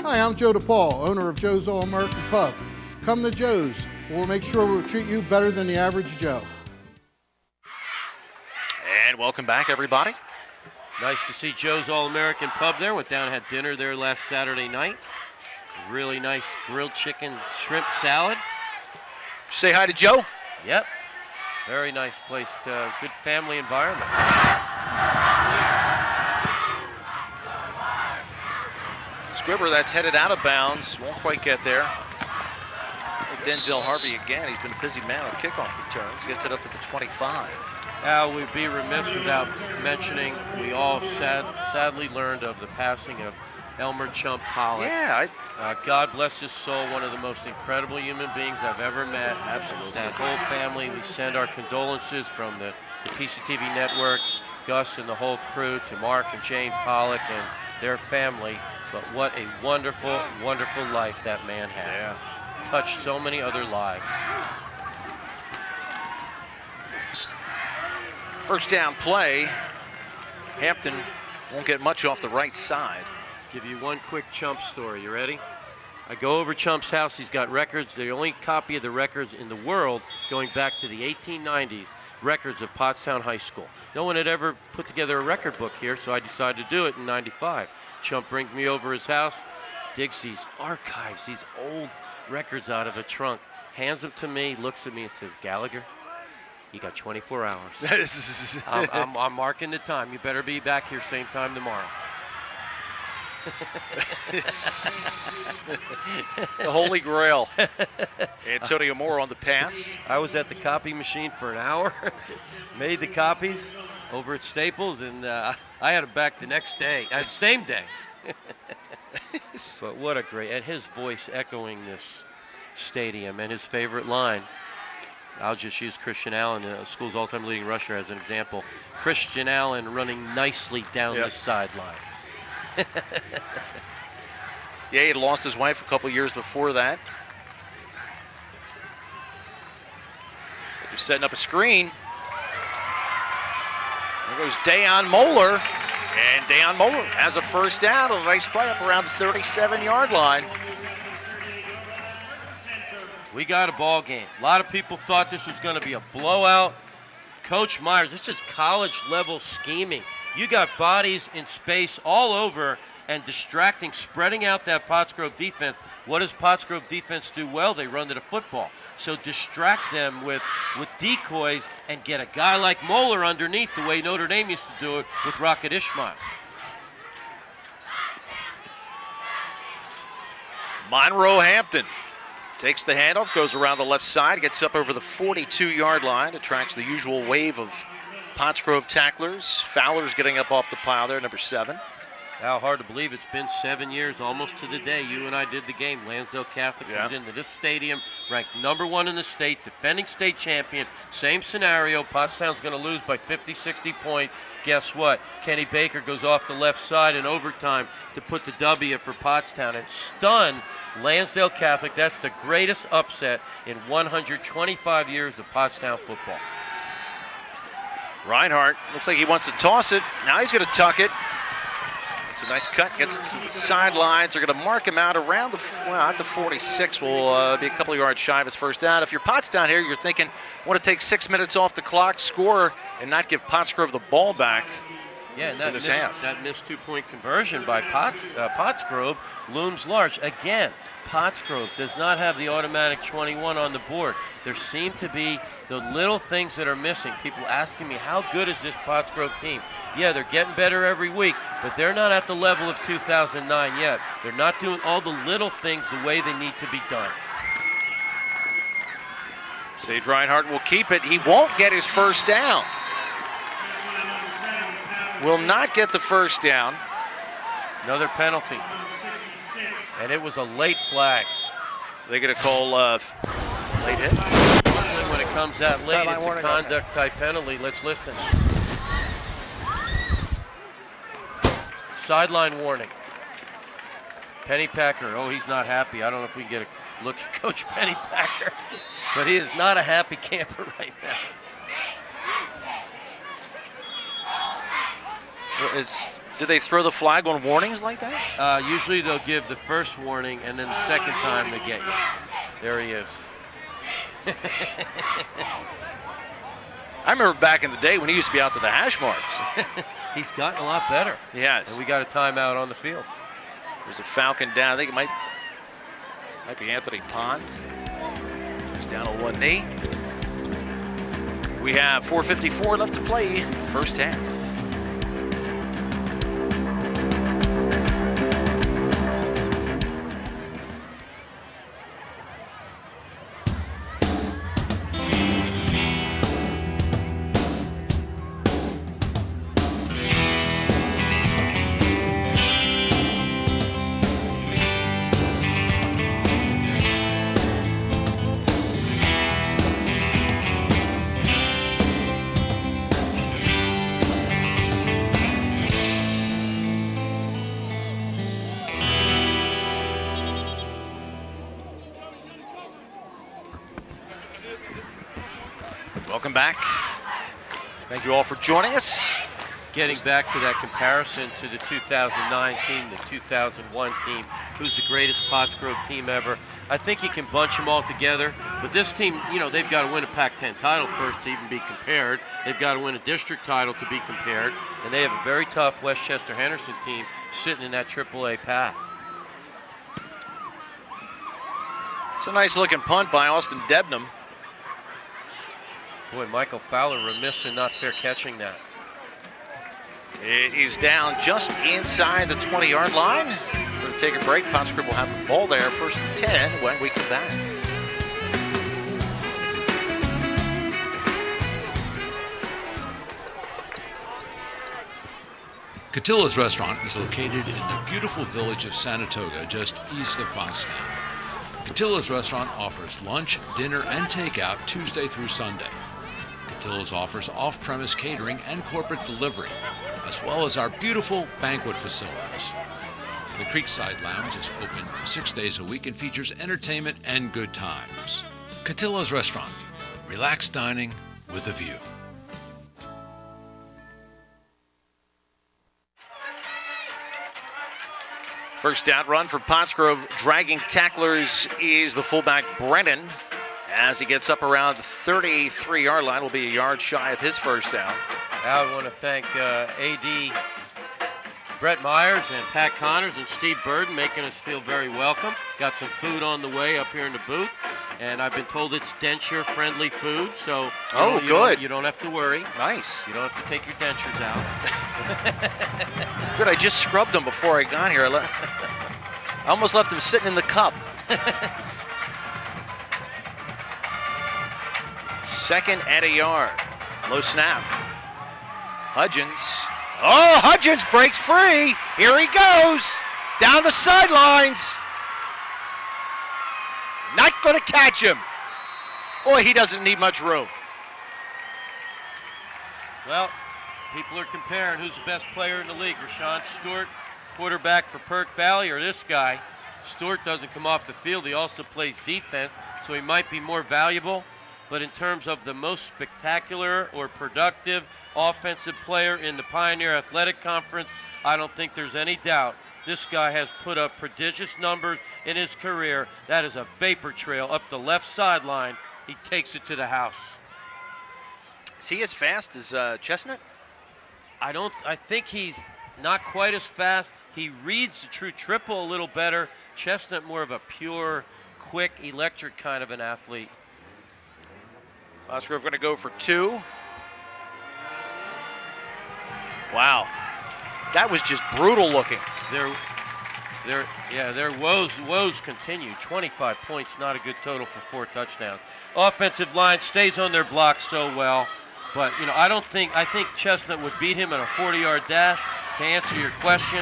Hi, I'm Joe DePaul, owner of Joe's All-American Pub. Come to Joe's. We'll make sure we'll treat you better than the average Joe. And welcome back, everybody. Nice to see Joe's All-American Pub there. Went down and had dinner there last Saturday night. Really nice grilled chicken shrimp salad. Say hi to Joe. Yep. Very nice place. Good family environment. Squibber, that's headed out of bounds. Won't quite get there. Denzel Harvey again. He's been a busy man on kickoff returns. Gets it up to the 25. Al, we'd be remiss without mentioning we all sadly learned of the passing of Elmer Chump Pollock. Yeah. God bless his soul, one of the most incredible human beings I've ever met. Absolutely. That whole family, we send our condolences from the PCTV Network, Gus and the whole crew, to Mark and Jane Pollock and their family. But what a wonderful, wonderful life that man had. Yeah. Touched so many other lives. First down play. Hampton won't get much off the right side. Give you one quick Chump story. You ready? I go over Chump's house. He's got records. The only copy of the records in the world going back to the 1890s, records of Pottstown High School. No one had ever put together a record book here, so I decided to do it in '95. Chump brings me over his house, digs these archives, these old records out of a trunk, hands them to me, looks at me and says, Gallagher, you got 24 hours. I'm marking the time. You better be back here same time tomorrow. The Holy Grail. Antonio Moore on the pass. I was at the copy machine for an hour, made the copies over at Staples, and I had it back the next day, same day. But what a great, and his voice echoing this stadium, and his favorite line. I'll just use Christian Allen, the school's all-time leading rusher, as an example. Christian Allen running nicely down the sidelines. Yeah, he had lost his wife a couple years before that. So they're setting up a screen. There goes Dayon Moeller. And Dayon Moeller has a first down. A nice play up around the 37-yard line. We got a ball game. A lot of people thought this was going to be a blowout. Coach Myers, this is college-level scheming. You got bodies in space all over and distracting, spreading out that Pottsgrove defense. What does Pottsgrove defense do well? They run to the football. So distract them with decoys and get a guy like Moeller underneath the way Notre Dame used to do it with Rocket Ishmael. Monroe Hampton takes the handoff, goes around the left side, gets up over the 42-yard line, attracts the usual wave of Pottsgrove tacklers. Fowler's getting up off the pile there, number 7. How hard to believe it's been 7 years, almost to the day. You and I did the game. Lansdale Catholic comes into this stadium, ranked #1 in the state, defending state champion. Same scenario. Pottstown's going to lose by 50, 60 points. Guess what? Kenny Baker goes off the left side in overtime to put the W for Pottstown and stun Lansdale Catholic. That's the greatest upset in 125 years of Pottstown football. Reinhardt looks like he wants to toss it. Now he's going to tuck it. It's a nice cut, gets to the sidelines. They're going to mark him out around at the 46. Will be a couple of yards shy of his first down. If you're Pottstown here, you're thinking, want to take 6 minutes off the clock, score, and not give Pottsgrove the ball back. Yeah, and that missed two-point conversion by Pottsgrove looms large. Again, Pottsgrove does not have the automatic 21 on the board. There seem to be the little things that are missing. People asking me, how good is this Pottsgrove team? Yeah, they're getting better every week, but they're not at the level of 2009 yet. They're not doing all the little things the way they need to be done. Sage Reinhardt will keep it. He won't get his first down. Will not get the first down. Another penalty. And it was a late flag. They're going to call late hit. When it comes that late, it's a conduct type penalty. Let's listen. Sideline warning. Pennypacker, oh, he's not happy. I don't know if we can get a look at Coach Pennypacker, but he is not a happy camper right now. Do they throw the flag on warnings like that? Usually they'll give the first warning, and then the second time they get you. There he is. I remember back in the day when he used to be out to the hash marks. He's gotten a lot better. He has. And we got a timeout on the field. There's a Falcon down. I think it might be Anthony Pond. He's down on one knee. We have 4:54 left to play, first half. Welcome back. Thank you all for joining us. Getting back to that comparison to the 2009 team, the 2001 team, who's the greatest Pottsgrove team ever. I think you can bunch them all together, but this team, you know, they've got to win a Pac-10 title first to even be compared. They've got to win a district title to be compared, and they have a very tough Westchester Henderson team sitting in that AAA path. It's a nice looking punt by Austin Debnam. Boy, Michael Fowler remiss in not fair catching that. It is down just inside the 20-yard line. We're going to take a break. Pottsgrove will have the ball there, first and 10 when we come back. Catilla's Restaurant is located in the beautiful village of Sanatoga, just east of Pottstown. Catilla's Restaurant offers lunch, dinner, and takeout Tuesday through Sunday. Catilla's offers off-premise catering and corporate delivery, as well as our beautiful banquet facilities. The Creekside Lounge is open 6 days a week and features entertainment and good times. Catilla's Restaurant, relaxed dining with a view. First down run for Pottsgrove. Dragging tacklers is the fullback Brennan. As he gets up around the 33-yard line, will be a yard shy of his first down. I want to thank AD Brett Myers and Pat Connors and Steve Burden making us feel very welcome. Got some food on the way up here in the booth, and I've been told it's denture-friendly food, so you don't have to worry. Nice. You don't have to take your dentures out. Good, I just scrubbed them before I got here. I almost left them sitting in the cup. Second and a yard. Low snap. Hudgens. Oh, Hudgens breaks free. Here he goes. Down the sidelines. Not going to catch him. Boy, he doesn't need much room. Well, people are comparing who's the best player in the league. Rashawn Stewart, quarterback for Perk Valley, or this guy. Stewart doesn't come off the field. He also plays defense, so he might be more valuable. but in terms of the most spectacular or productive offensive player in the Pioneer Athletic Conference, I don't think there's any doubt. This guy has put up prodigious numbers in his career. That is a vapor trail up the left sideline. He takes it to the house. Is he as fast as Chestnut? I think he's not quite as fast. He reads the true triple a little better. Chestnut more of a pure, quick, electric kind of an athlete. Cosgrove going to go for 2. Wow. That was just brutal looking. Their woes continue. 25 points, not a good total for 4 touchdowns. Offensive line stays on their block so well, but I think Chestnut would beat him in a 40-yard dash. To answer your question,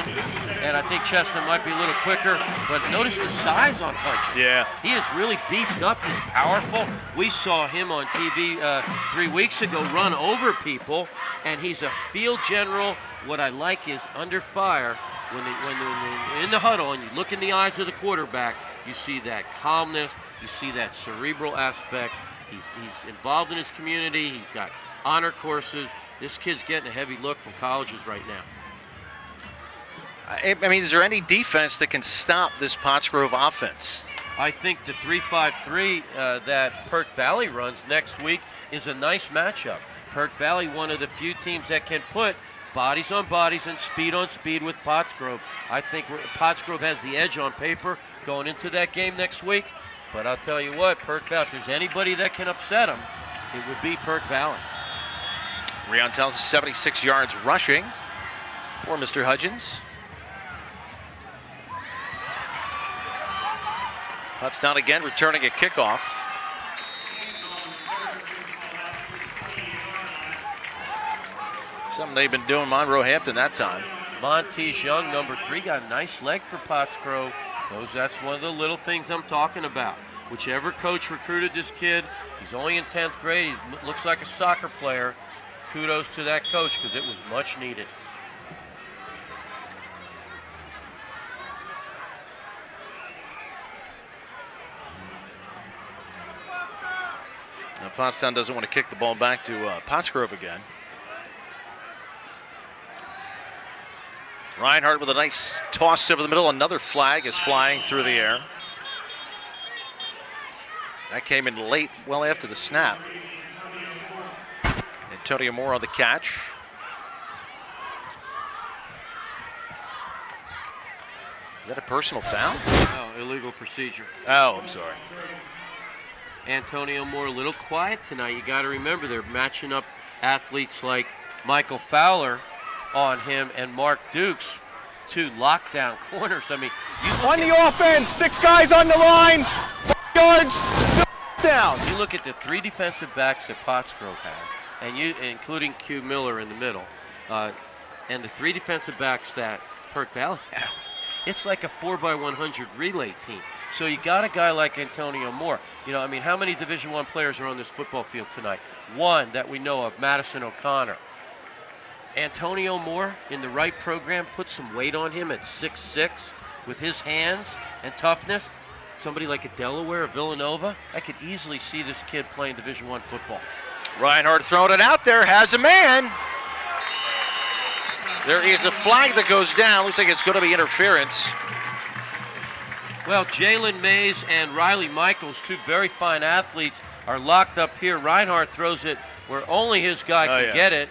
and I think Chestnut might be a little quicker, but notice the size on Hutchins. Yeah. He is really beefed up. He's powerful. We saw him on TV 3 weeks ago run over people, and he's a field general. What I like is under fire, when in the huddle and you look in the eyes of the quarterback, you see that calmness, you see that cerebral aspect. He's involved in his community. He's got honor courses. This kid's getting a heavy look from colleges right now. I mean, is there any defense that can stop this Pottsgrove offense? I think the 3-5-3 that Perk Valley runs next week is a nice matchup. Perk Valley, one of the few teams that can put bodies on bodies and speed on speed with Pottsgrove. I think Pottsgrove has the edge on paper going into that game next week. But I'll tell you what, Perk Valley, if there's anybody that can upset them, it would be Perk Valley. Rion tells us 76 yards rushing for Mr. Hudgens. Touchdown again, returning a kickoff. Something they've been doing, Monroe Hampton, that time. Montes Young, number 3, got a nice leg for Pottsgrove. That's one of the little things I'm talking about. Whichever coach recruited this kid, he's only in 10th grade. He looks like a soccer player. Kudos to that coach because it was much needed. Now Pottstown doesn't want to kick the ball back to Pottsgrove again. Reinhardt with a nice toss over the middle. Another flag is flying through the air. That came in late, well after the snap. Antonio Moore on the catch. Is that a personal foul? Oh, illegal procedure. Oh, I'm sorry. Antonio Moore a little quiet tonight. You got to remember they're matching up athletes like Michael Fowler on him and Mark Dukes, 2 lockdown corners. I mean, on the offense, 6 guys on the line, 4 yards, still down. You look at the 3 defensive backs that Pottsgrove has, and including Q Miller in the middle, and the 3 defensive backs that Perk Valley has. It's like a 4x100 relay team. So you got a guy like Antonio Moore. I mean, how many Division I players are on this football field tonight? 1 that we know of, Madison O'Connor. Antonio Moore, in the right program, put some weight on him at 6'6", with his hands and toughness. Somebody like a Delaware or Villanova, I could easily see this kid playing Division I football. Reinhardt throwing it out there, has a man. There is a flag that goes down. Looks like it's going to be interference. Well, Jalen Mays and Riley Michaels, 2 very fine athletes, are locked up here. Reinhardt throws it where only his guy can get it,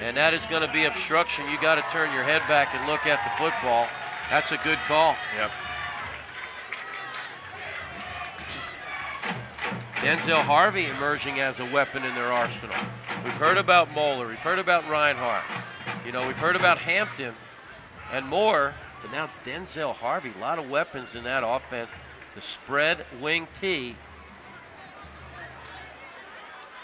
and that is going to be obstruction. You got to turn your head back and look at the football. That's a good call. Yep. Denzel Harvey emerging as a weapon in their arsenal. We've heard about Moeller. We've heard about Reinhardt. We've heard about Hampton and Moore. But now Denzel Harvey, a lot of weapons in that offense. The spread wing T.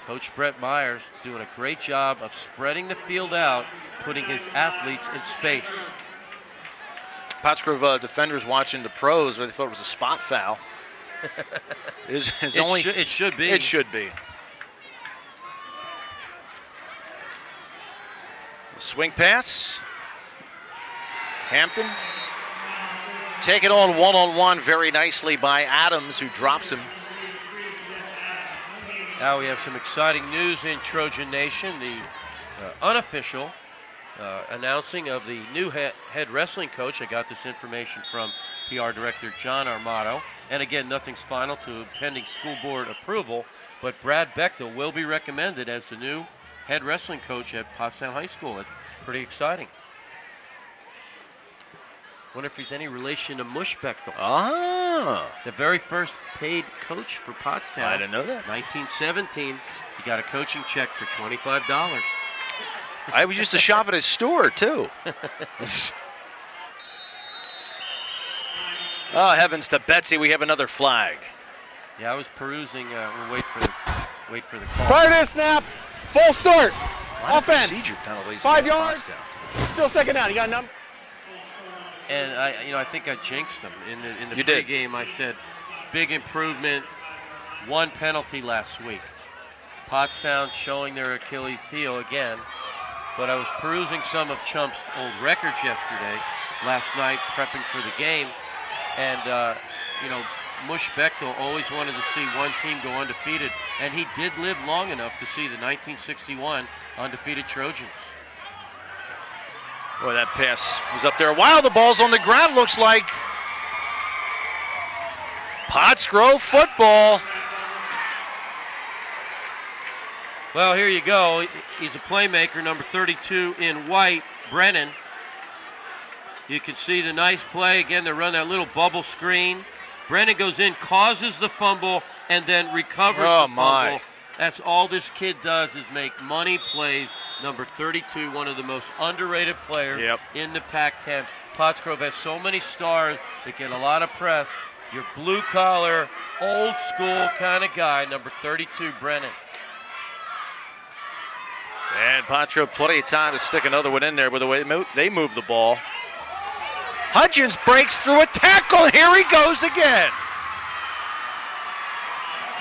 Coach Brett Myers doing a great job of spreading the field out, putting his athletes in space. Pottsgrove defenders watching the pros, they thought it was a spot foul. It should be. It should be. Swing pass. Hampton. Taken on one-on-one very nicely by Adams, who drops him. Now we have some exciting news in Trojan Nation. The unofficial announcing of the new head wrestling coach. I got this information from PR Director John Armato. And again, nothing's final to pending school board approval, but Brad Bechtel will be recommended as the new head wrestling coach at Pottstown High School. It's pretty exciting. Wonder if he's any relation to Mush Bechtel. Ah. The very first paid coach for Pottstown. I didn't know that. 1917. He got a coaching check for $25. I used to shop at his store, too. Oh, heavens to Betsy, we have another flag. Yeah, I was perusing. We'll wait for the call. Prior to snap, full start. Offense. Procedure penalties 5 against yards. Pottstown. Still second down. You got a number? And I think I jinxed him in the You did. pregame. I said, big improvement, 1 penalty last week. Pottstown showing their Achilles heel again. But I was perusing some of Chump's old records last night, prepping for the game. And, Mush Bechtel always wanted to see one team go undefeated. And he did live long enough to see the 1961 undefeated Trojans. Boy, that pass was up there a while. The ball's on the ground, looks like. Pottsgrove football. Well, here you go. He's a playmaker, number 32 in white, Brennan. You can see the nice play. Again, they run that little bubble screen. Brennan goes in, causes the fumble, and then recovers the fumble. That's all this kid does is make money plays. Number 32, one of the most underrated players in the Pac-10. Pottsgrove has so many stars that get a lot of press. Your blue-collar, old-school kind of guy, number 32, Brennan. And Pottsgrove plenty of time to stick another one in there with the way they move the ball. Hudgens breaks through a tackle. Here he goes again.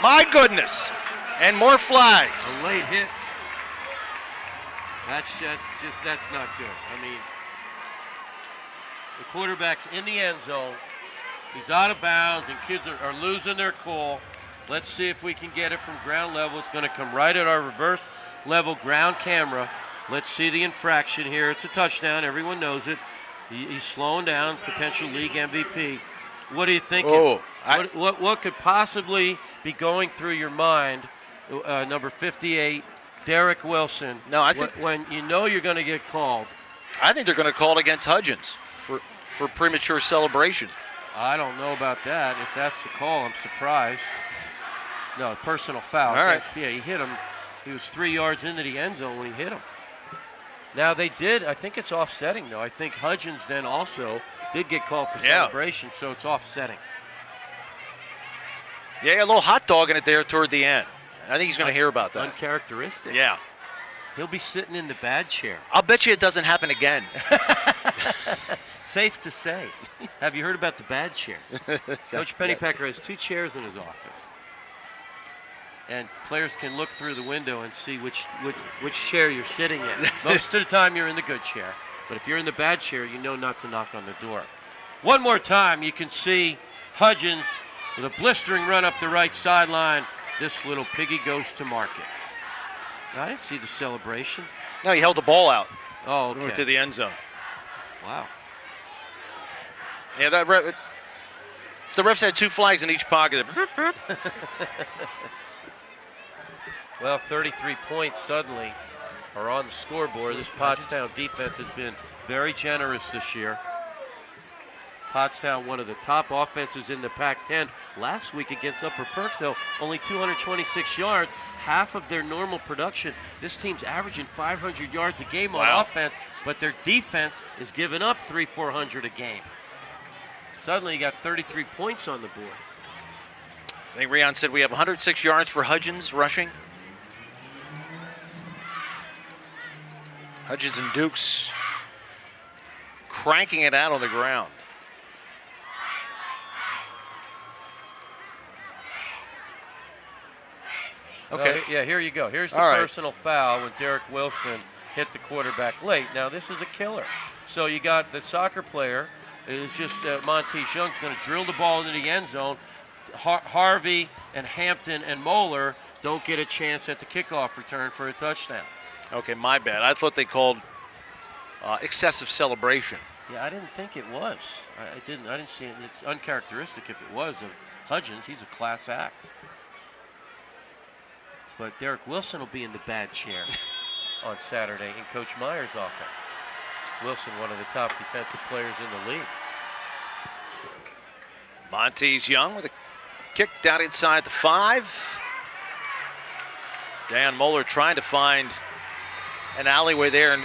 My goodness. And more flags. A late hit. That's not good. I mean, the quarterback's in the end zone. He's out of bounds, and kids are losing their cool. Let's see if we can get it from ground level. It's going to come right at our reverse level ground camera. Let's see the infraction here. It's a touchdown. Everyone knows it. He's slowing down, potential league MVP. What are you thinking? Oh, what could possibly be going through your mind? Number 58, Derek Wilson. No, I think when you know you're going to get called. I think they're going to call it against Hudgens for premature celebration. I don't know about that. If that's the call, I'm surprised. No, personal foul. All right. Yeah, he hit him. He was 3 yards into the end zone when he hit him. Now they did, I think it's offsetting though. I think Hudgens then also did get called for celebration, so it's offsetting. Yeah, a little hot dog in it there toward the end. I think he's going to hear about that. Uncharacteristic. Yeah. He'll be sitting in the bad chair. I'll bet you it doesn't happen again. Safe to say. Have you heard about the bad chair? Coach Pennypacker has 2 chairs in his office. And players can look through the window and see which chair you're sitting in. Most of the time you're in the good chair. But if you're in the bad chair, you know not to knock on the door. One more time, you can see Hudgens with a blistering run up the right sideline. This little piggy goes to market. Now, I didn't see the celebration. No, he held the ball out. Oh, okay. Went to the end zone. Wow. Yeah, the refs had 2 flags in each pocket. Well, 33 points suddenly are on the scoreboard. This Pottstown defense has been very generous this year. Pottstown, one of the top offenses in the Pac-10. Last week against Upper Perk, though, only 226 yards, half of their normal production. This team's averaging 500 yards a game on offense, but their defense is giving up 300-400 a game. Suddenly, you got 33 points on the board. I think Rion said we have 106 yards for Hudgens rushing. Hudgens and Dukes cranking it out on the ground. Okay. Yeah, here you go. Here's the personal foul when Derek Wilson hit the quarterback late. Now, this is a killer. So you got the soccer player. It's just Monteith Young's going to drill the ball into the end zone. Harvey and Hampton and Moeller don't get a chance at the kickoff return for a touchdown. Okay, my bad. I thought they called excessive celebration. Yeah, I didn't think it was. I didn't see it. It's uncharacteristic if it was of Hudgens. He's a class act. But Derek Wilson will be in the bad chair on Saturday in Coach Meyer's offense. Wilson, one of the top defensive players in the league. Montez Young with a kick down inside the 5. Dan Moeller trying to find an alleyway there. And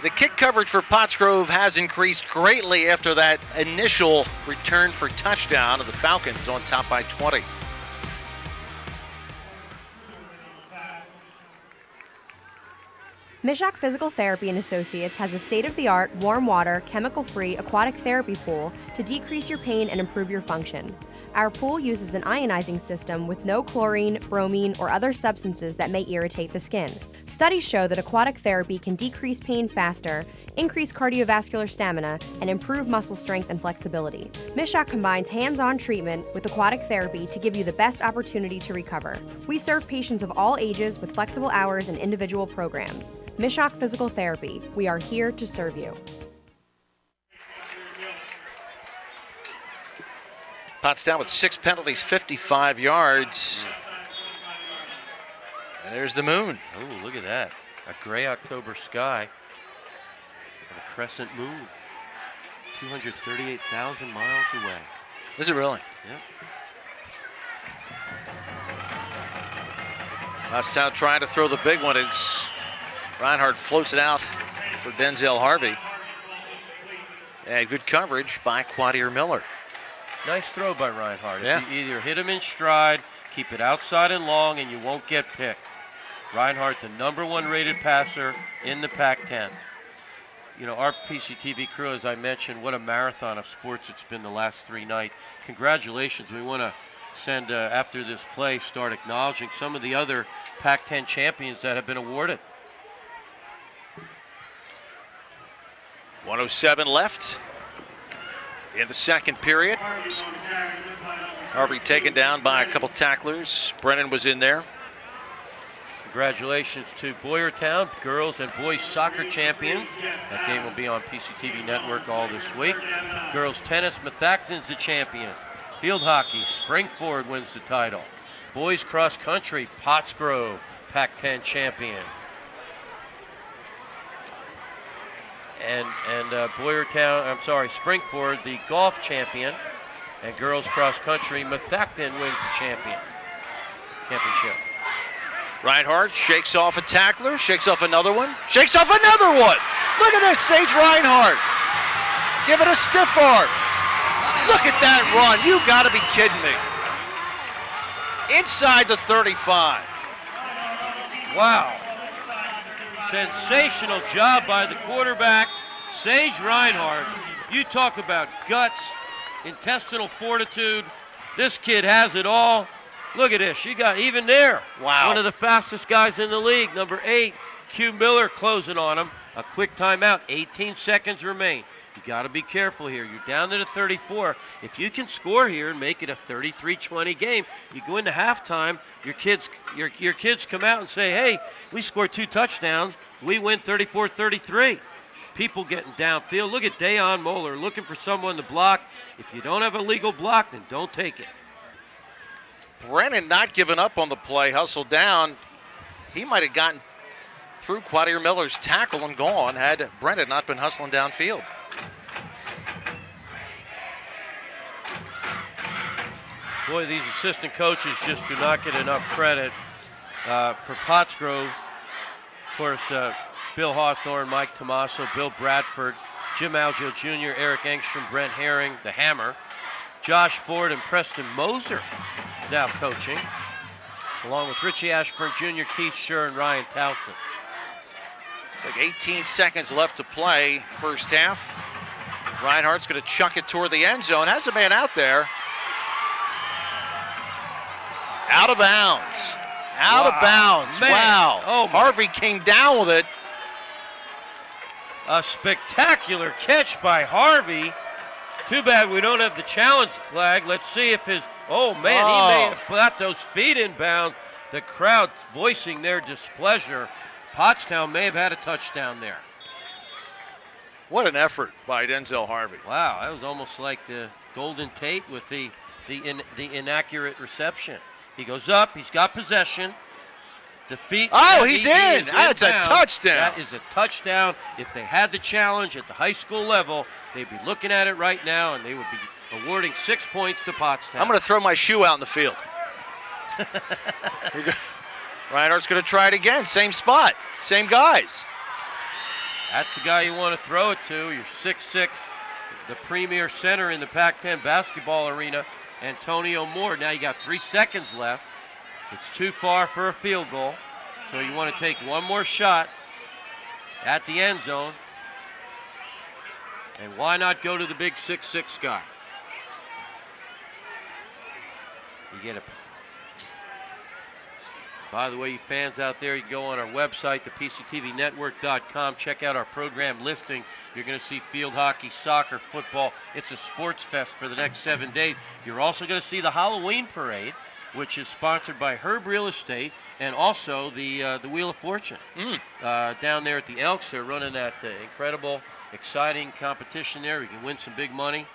the kick coverage for Pottsgrove has increased greatly after that initial return for touchdown of the Falcons on top by 20. Mishak Physical Therapy and Associates has a state-of-the-art, warm water, chemical-free aquatic therapy pool to decrease your pain and improve your function. Our pool uses an ionizing system with no chlorine, bromine, or other substances that may irritate the skin. Studies show that aquatic therapy can decrease pain faster, increase cardiovascular stamina, and improve muscle strength and flexibility. Mishak combines hands-on treatment with aquatic therapy to give you the best opportunity to recover. We serve patients of all ages with flexible hours and individual programs. Mishak Physical Therapy. We are here to serve you. Pottstown with 6 penalties, 55 yards. And there's the moon. Oh, look at that. A gray October sky and a crescent moon. 238,000 miles away. Is it really? Yep. Pottstown trying to throw the big one. It's Reinhardt floats it out for Denzel Harvey. And good coverage by Quadier Miller. Nice throw by Reinhardt. Yeah. If you either hit him in stride, keep it outside and long, and you won't get picked. Reinhardt, the #1 rated passer in the Pac-10. You know, our PCTV crew, as I mentioned, what a marathon of sports it's been the last 3 nights. Congratulations. We want to send, after this play, start acknowledging some of the other Pac-10 champions that have been awarded. 1:07 left in the second period. Harvey taken down by a couple tacklers. Brennan was in there. Congratulations to Boyertown, girls and boys soccer champions. That game will be on PCTV Network all this week. Girls tennis, Methacton's the champion. Field hockey, Springford wins the title. Boys cross country, Pottsgrove, Pac-10 champion. And Springford, the golf champion. And girls cross country, Methacton wins the championship. Reinhardt shakes off a tackler, shakes off another one, shakes off another one. Look at this, Sage Reinhardt. Give it a stiff arm. Look at that run. You gotta be kidding me. Inside the 35. Wow. Sensational job by the quarterback, Sage Reinhardt. You talk about guts, intestinal fortitude. This kid has it all. Look at this. She got even there. Wow. One of the fastest guys in the league, number 8, Q Miller closing on him. A quick timeout. 18 seconds remain. You got to be careful here. You're down to the 34. If you can score here and make it a 33-20 game, you go into halftime, your kids come out and say, hey, we scored 2 touchdowns. We win 34-33. People getting downfield. Look at Dayon Moeller looking for someone to block. If you don't have a legal block, then don't take it. Brennan not giving up on the play, hustled down. He might have gotten through Quadier Miller's tackle and gone had Brennan not been hustling downfield. Boy, these assistant coaches just do not get enough credit. For Pottsgrove, of course, Bill Hawthorne, Mike Tomaso, Bill Bradford, Jim Algio Jr., Eric Engstrom, Brent Herring, the Hammer, Josh Ford, and Preston Moser now coaching, along with Richie Ashburn Jr., Keith Schur, and Ryan Towson. It's like 18 seconds left to play, first half. Reinhardt's going to chuck it toward the end zone. Has a man out there. Out of bounds. Out of bounds. Man. Wow. Oh, Harvey came down with it. A spectacular catch by Harvey. Too bad we don't have the challenge flag. Let's see if his, he may have got those feet in bounds. The crowd voicing their displeasure. Pottstown may have had a touchdown there. What an effort by Denzel Harvey. Wow, that was almost like the Golden Tate with the inaccurate reception. He goes up, he's got possession. The feet. Oh, he's in. That's a touchdown. That is a touchdown. If they had the challenge at the high school level, they'd be looking at it right now, and they would be awarding 6 points to Pottstown. I'm going to throw my shoe out in the field. Reinhardt's going to try it again. Same spot, same guys. That's the guy you want to throw it to. You're 6'6", the premier center in the Pac-10 basketball arena, Antonio Moore. Now you got 3 seconds left. It's too far for a field goal, so you want to take one more shot at the end zone. And why not go to the big 6'6" guy? You get a. By the way, you fans out there, you can go on our website, ThePCTVNetwork.com. Check out our program listing. You're going to see field hockey, soccer, football. It's a sports fest for the next 7 days. You're also going to see the Halloween parade, which is sponsored by Herb Real Estate and also the Wheel of Fortune. Down there at the Elks, they're running that incredible, exciting competition there. We can win some big money.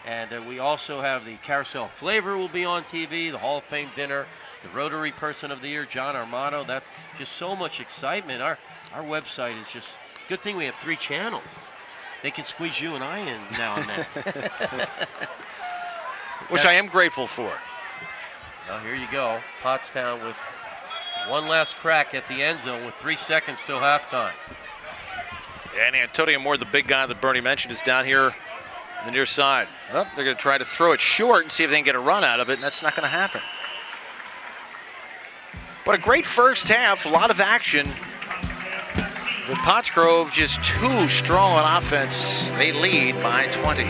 And we also have the Carousel Flavor will be on TV, the Hall of Fame dinner, the Rotary Person of the Year, John Armato. That's just so much excitement. Our website is just, good thing we have 3 channels. They can squeeze you and I in now and then. Which I am grateful for. Now here you go. Pottstown with one last crack at the end zone with 3 seconds till halftime. And Antonio Moore, the big guy that Bernie mentioned, is down here on the near side. Oh, they're going to try to throw it short and see if they can get a run out of it, and that's not going to happen. But a great first half, a lot of action. With Pottsgrove just too strong on offense, they lead by 20.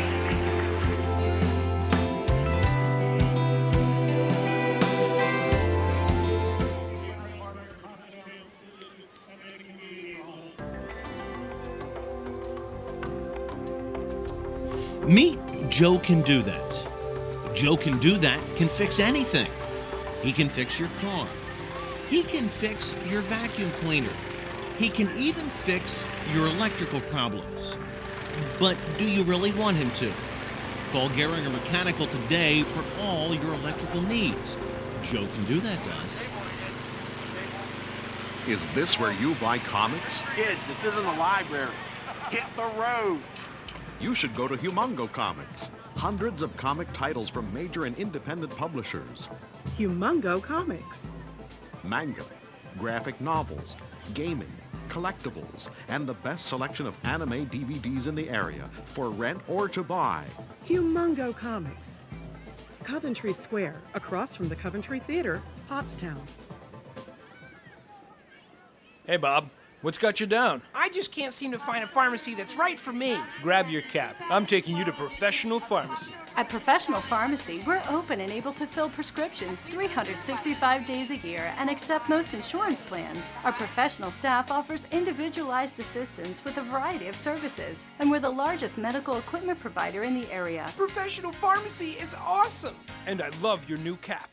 Meet Joe Can Do That. Joe Can Do That can fix anything. He can fix your car. He can fix your vacuum cleaner. He can even fix your electrical problems. But do you really want him to? Call Gehringer Mechanical today for all your electrical needs. Joe Can Do That does. Is this where you buy comics? Kids, this isn't a library. Hit the road. You should go to Humongo Comics. Hundreds of comic titles from major and independent publishers. Humongo Comics. Manga, graphic novels, gaming, collectibles, and the best selection of anime DVDs in the area for rent or to buy. Humongo Comics. Coventry Square, across from the Coventry Theater, Pottstown. Hey, Bob. What's got you down? I just can't seem to find a pharmacy that's right for me. Grab your cap. I'm taking you to Professional Pharmacy. At Professional Pharmacy, we're open and able to fill prescriptions 365 days a year and accept most insurance plans. Our professional staff offers individualized assistance with a variety of services, and we're the largest medical equipment provider in the area. Professional Pharmacy is awesome. And I love your new cap.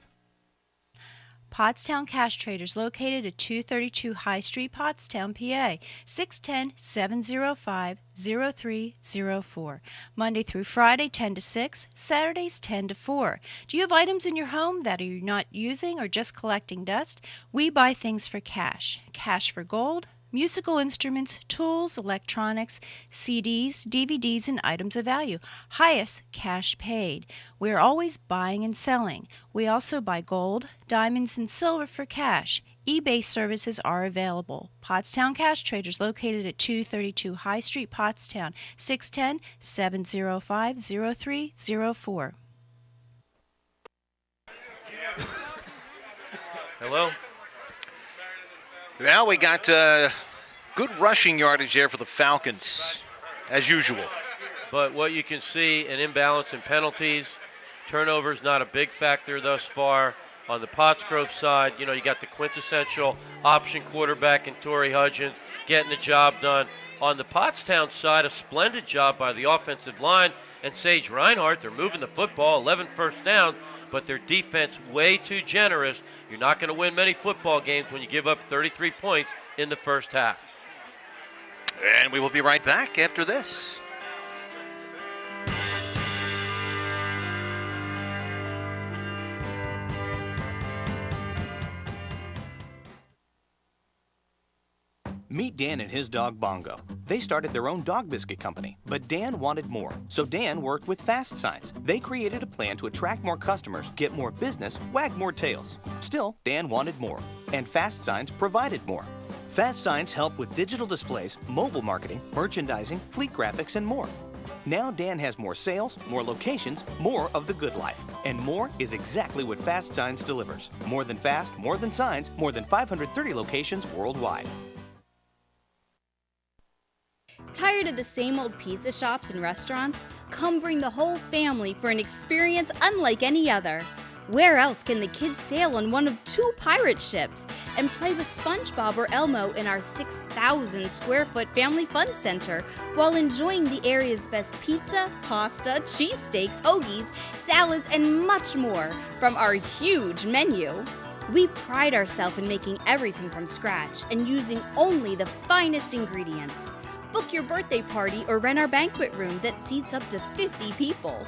Pottstown Cash Traders, located at 232 High Street, Pottstown, PA, 610-705-0304. Monday through Friday, 10 to 6, Saturdays, 10 to 4. Do you have items in your home that you're not using or just collecting dust? We buy things for cash. Cash for gold, musical instruments, tools, electronics, CDs, DVDs, and items of value. Highest cash paid. We are always buying and selling. We also buy gold, diamonds, and silver for cash. eBay services are available. Pottstown Cash Traders, located at 232 High Street, Pottstown, 610-705-0304. Hello? Well, we got good rushing yardage there for the Falcons, as usual. But what you can see, an imbalance in penalties. Turnovers not a big factor thus far. On the Pottsgrove side, you know, you got the quintessential option quarterback in Torrey Hudgens getting the job done. On the Pottstown side, a splendid job by the offensive line and Sage Reinhardt. They're moving the football, 11 first downs. but their defense way too generous. You're not going to win many football games when you give up 33 points in the first half. And we will be right back after this. Meet Dan and his dog Bongo. They started their own dog biscuit company, but Dan wanted more. So Dan worked with Fast Signs. They created a plan to attract more customers, get more business, wag more tails. Still, Dan wanted more, and Fast Signs provided more. Fast Signs help with digital displays, mobile marketing, merchandising, fleet graphics, and more. Now Dan has more sales, more locations, more of the good life. And more is exactly what Fast Signs delivers. More than fast, more than signs, more than 530 locations worldwide. Tired of the same old pizza shops and restaurants? Come bring the whole family for an experience unlike any other. Where else can the kids sail on one of 2 pirate ships and play with SpongeBob or Elmo in our 6,000 square foot family fun center while enjoying the area's best pizza, pasta, cheesesteaks, hoagies, salads, and much more from our huge menu? We pride ourselves in making everything from scratch and using only the finest ingredients. Book your birthday party or rent our banquet room that seats up to 50 people.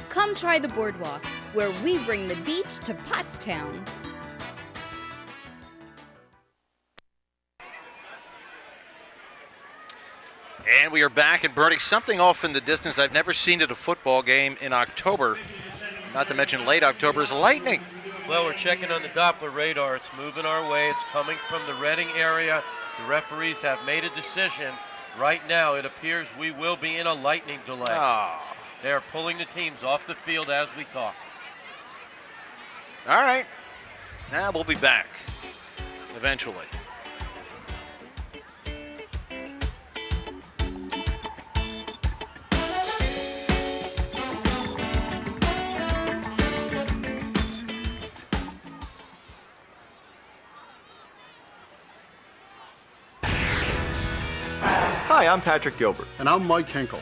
Come try the boardwalk, where we bring the beach to Pottstown. And we are back, and Bertie, something off in the distance I've never seen at a football game in October, not to mention late October, is lightning. Well, we're checking on the Doppler radar. It's moving our way. It's coming from the Reading area. The referees have made a decision. Right now, it appears we will be in a lightning delay. They are pulling the teams off the field as we talk. All right. Now we'll be back eventually. Hi, I'm Patrick Gilbert. And I'm Mike Hinkle.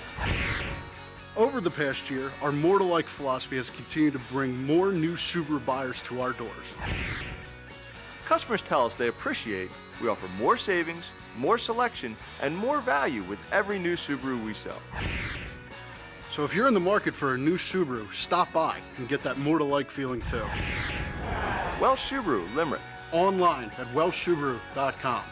Over the past year, our more to like philosophy has continued to bring more new Subaru buyers to our doors. Customers tell us they appreciate we offer more savings, more selection, and more value with every new Subaru we sell. So if you're in the market for a new Subaru, stop by and get that more to like feeling too. Welsh Subaru, Limerick. Online at welshsubaru.com.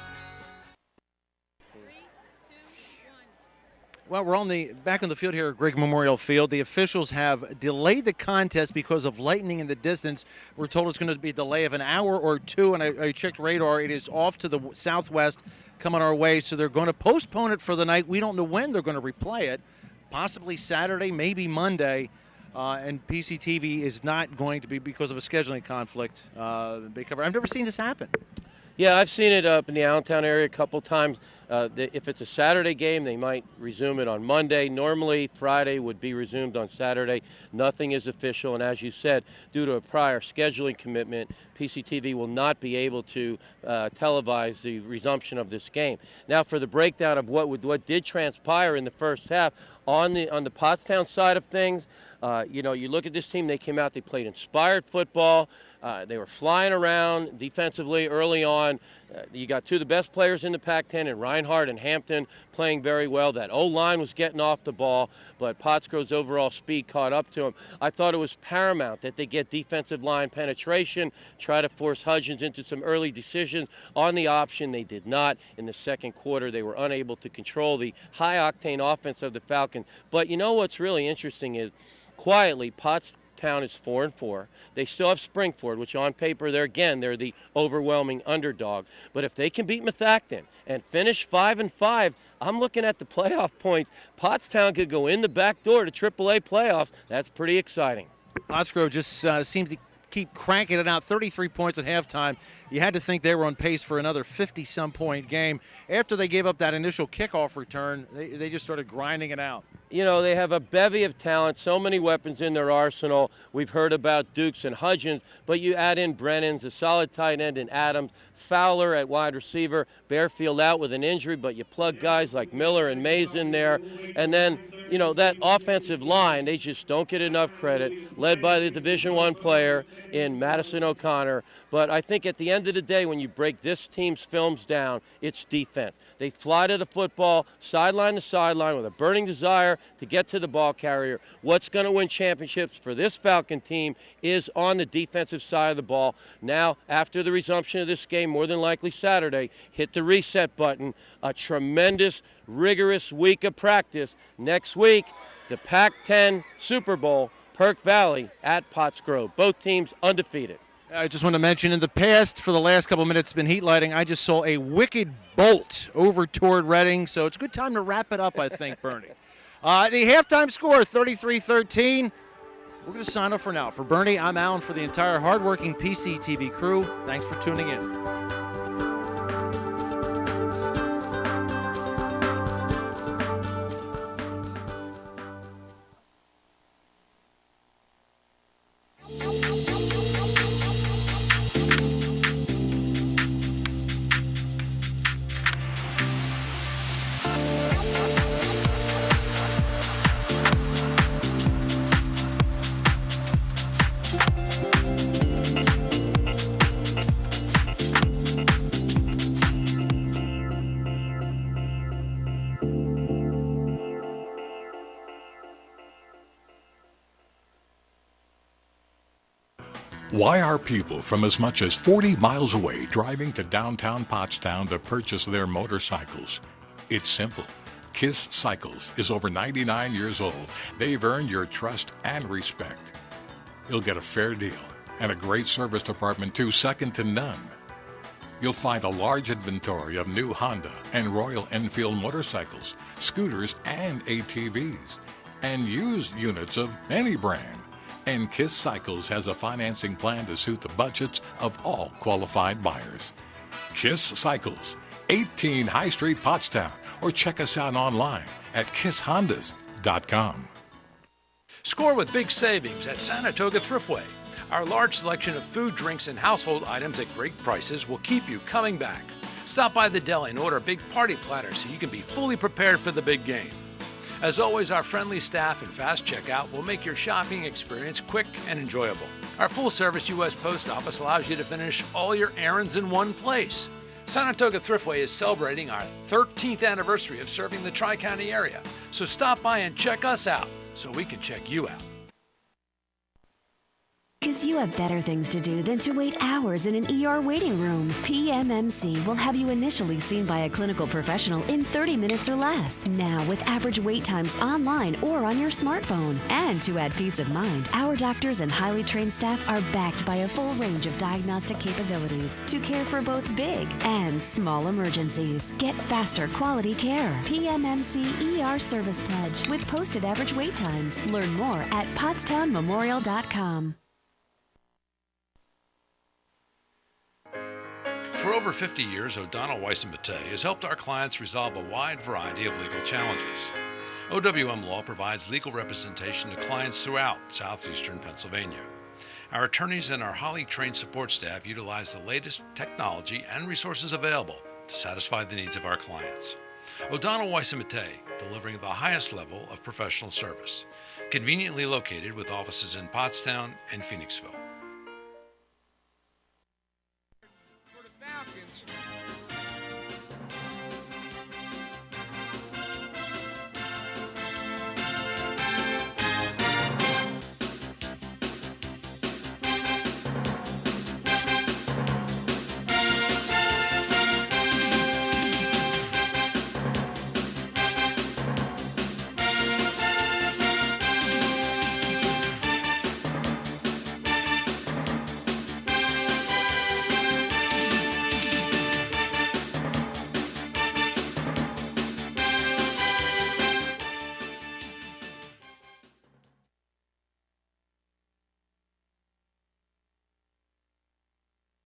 Well, we're back on the field here at Greg Memorial Field. The officials have delayed the contest because of lightning in the distance. We're told it's going to be a delay of an hour or 2, and I checked radar. It is off to the southwest coming our way, so they're going to postpone it for the night. We don't know when they're going to replay it, possibly Saturday, maybe Monday, and PCTV is not going to be, because of a scheduling conflict, big cover. I've never seen this happen. Yeah, I've seen it up in the Allentown area a couple times. If it's a Saturday game, they might resume it on Monday. Normally, Friday would be resumed on Saturday. Nothing is official, and as you said, due to a prior scheduling commitment, PCTV will not be able to televise the resumption of this game. Now, for the breakdown of what did transpire in the first half, on the Pottstown side of things, you look at this team. They came out. They played inspired football. They were flying around defensively early on. You got 2 of the best players in the Pac-10, and Reinhardt and Hampton playing very well. That O-line was getting off the ball, but Pottsgrove's overall speed caught up to him. I thought it was paramount that they get defensive line penetration, try to force Hudgens into some early decisions on the option. They did not. In the second quarter, they were unable to control the high-octane offense of the Falcons. But you know what's really interesting is, quietly, Pottstown is 4-4. They still have Springford, which on paper, they're the overwhelming underdog. But if they can beat Methacton and finish 5-5, I'm looking at the playoff points. Pottstown could go in the back door to AAA playoffs. That's pretty exciting. Pottsgrove just seems to keep cranking it out. 33 points at halftime. You had to think they were on pace for another 50-some point game. After they gave up that initial kickoff return, they just started grinding it out. You know, they have a bevy of talent, so many weapons in their arsenal. We've heard about Dukes and Hudgens, but you add in Brennan's, a solid tight end in Adams, Fowler at wide receiver, Bearfield out with an injury, but you plug guys like Miller and Mays in there. And then, you know, that offensive line, they just don't get enough credit, led by the Division I player in Madison O'Connor. But I think at the end of the day, when you break this team's films down, it's defense. They fly to the football, sideline to sideline, with a burning desire to get to the ball carrier. What's going to win championships for this Falcon team is on the defensive side of the ball. Now, after the resumption of this game, more than likely Saturday, hit the reset button. A tremendous, rigorous week of practice. Next week, the Pac-10 Super Bowl, Perk Valley at Pottsgrove. Both teams undefeated. I just want to mention, in the past, for the last couple minutes, it's been heat lighting. I just saw a wicked bolt over toward Reading, so it's a good time to wrap it up, I think, Bernie. The halftime score, 33-13. We're going to sign off for now. For Bernie, I'm Alan. For the entire hardworking PCTV crew, thanks for tuning in. Why are people from as much as 40 miles away driving to downtown Pottstown to purchase their motorcycles? It's simple. KISS Cycles is over 99 years old. They've earned your trust and respect. You'll get a fair deal and a great service department too, second to none. You'll find a large inventory of new Honda and Royal Enfield motorcycles, scooters, and ATVs, and used units of any brand. And KISS Cycles has a financing plan to suit the budgets of all qualified buyers. KISS Cycles, 18 High Street, Pottstown, or check us out online at kisshondas.com. Score with big savings at Saratoga Thriftway. Our large selection of food, drinks, and household items at great prices will keep you coming back. Stop by the deli and order a big party platter so you can be fully prepared for the big game. As always, our friendly staff and fast checkout will make your shopping experience quick and enjoyable. Our full-service U.S. Post Office allows you to finish all your errands in one place. Saratoga Thriftway is celebrating our 13th anniversary of serving the Tri-County area, so stop by and check us out so we can check you out. Because you have better things to do than to wait hours in an ER waiting room. PMMC will have you initially seen by a clinical professional in 30 minutes or less. Now, with average wait times online or on your smartphone. And to add peace of mind, our doctors and highly trained staff are backed by a full range of diagnostic capabilities to care for both big and small emergencies. Get faster quality care. PMMC ER Service Pledge with posted average wait times. Learn more at pottstownmemorial.com. For over 50 years, O'Donnell Weiss & Mattei has helped our clients resolve a wide variety of legal challenges. OWM Law provides legal representation to clients throughout southeastern Pennsylvania. Our attorneys and our highly trained support staff utilize the latest technology and resources available to satisfy the needs of our clients. O'Donnell Weiss & Mattei, delivering the highest level of professional service. Conveniently located with offices in Pottstown and Phoenixville.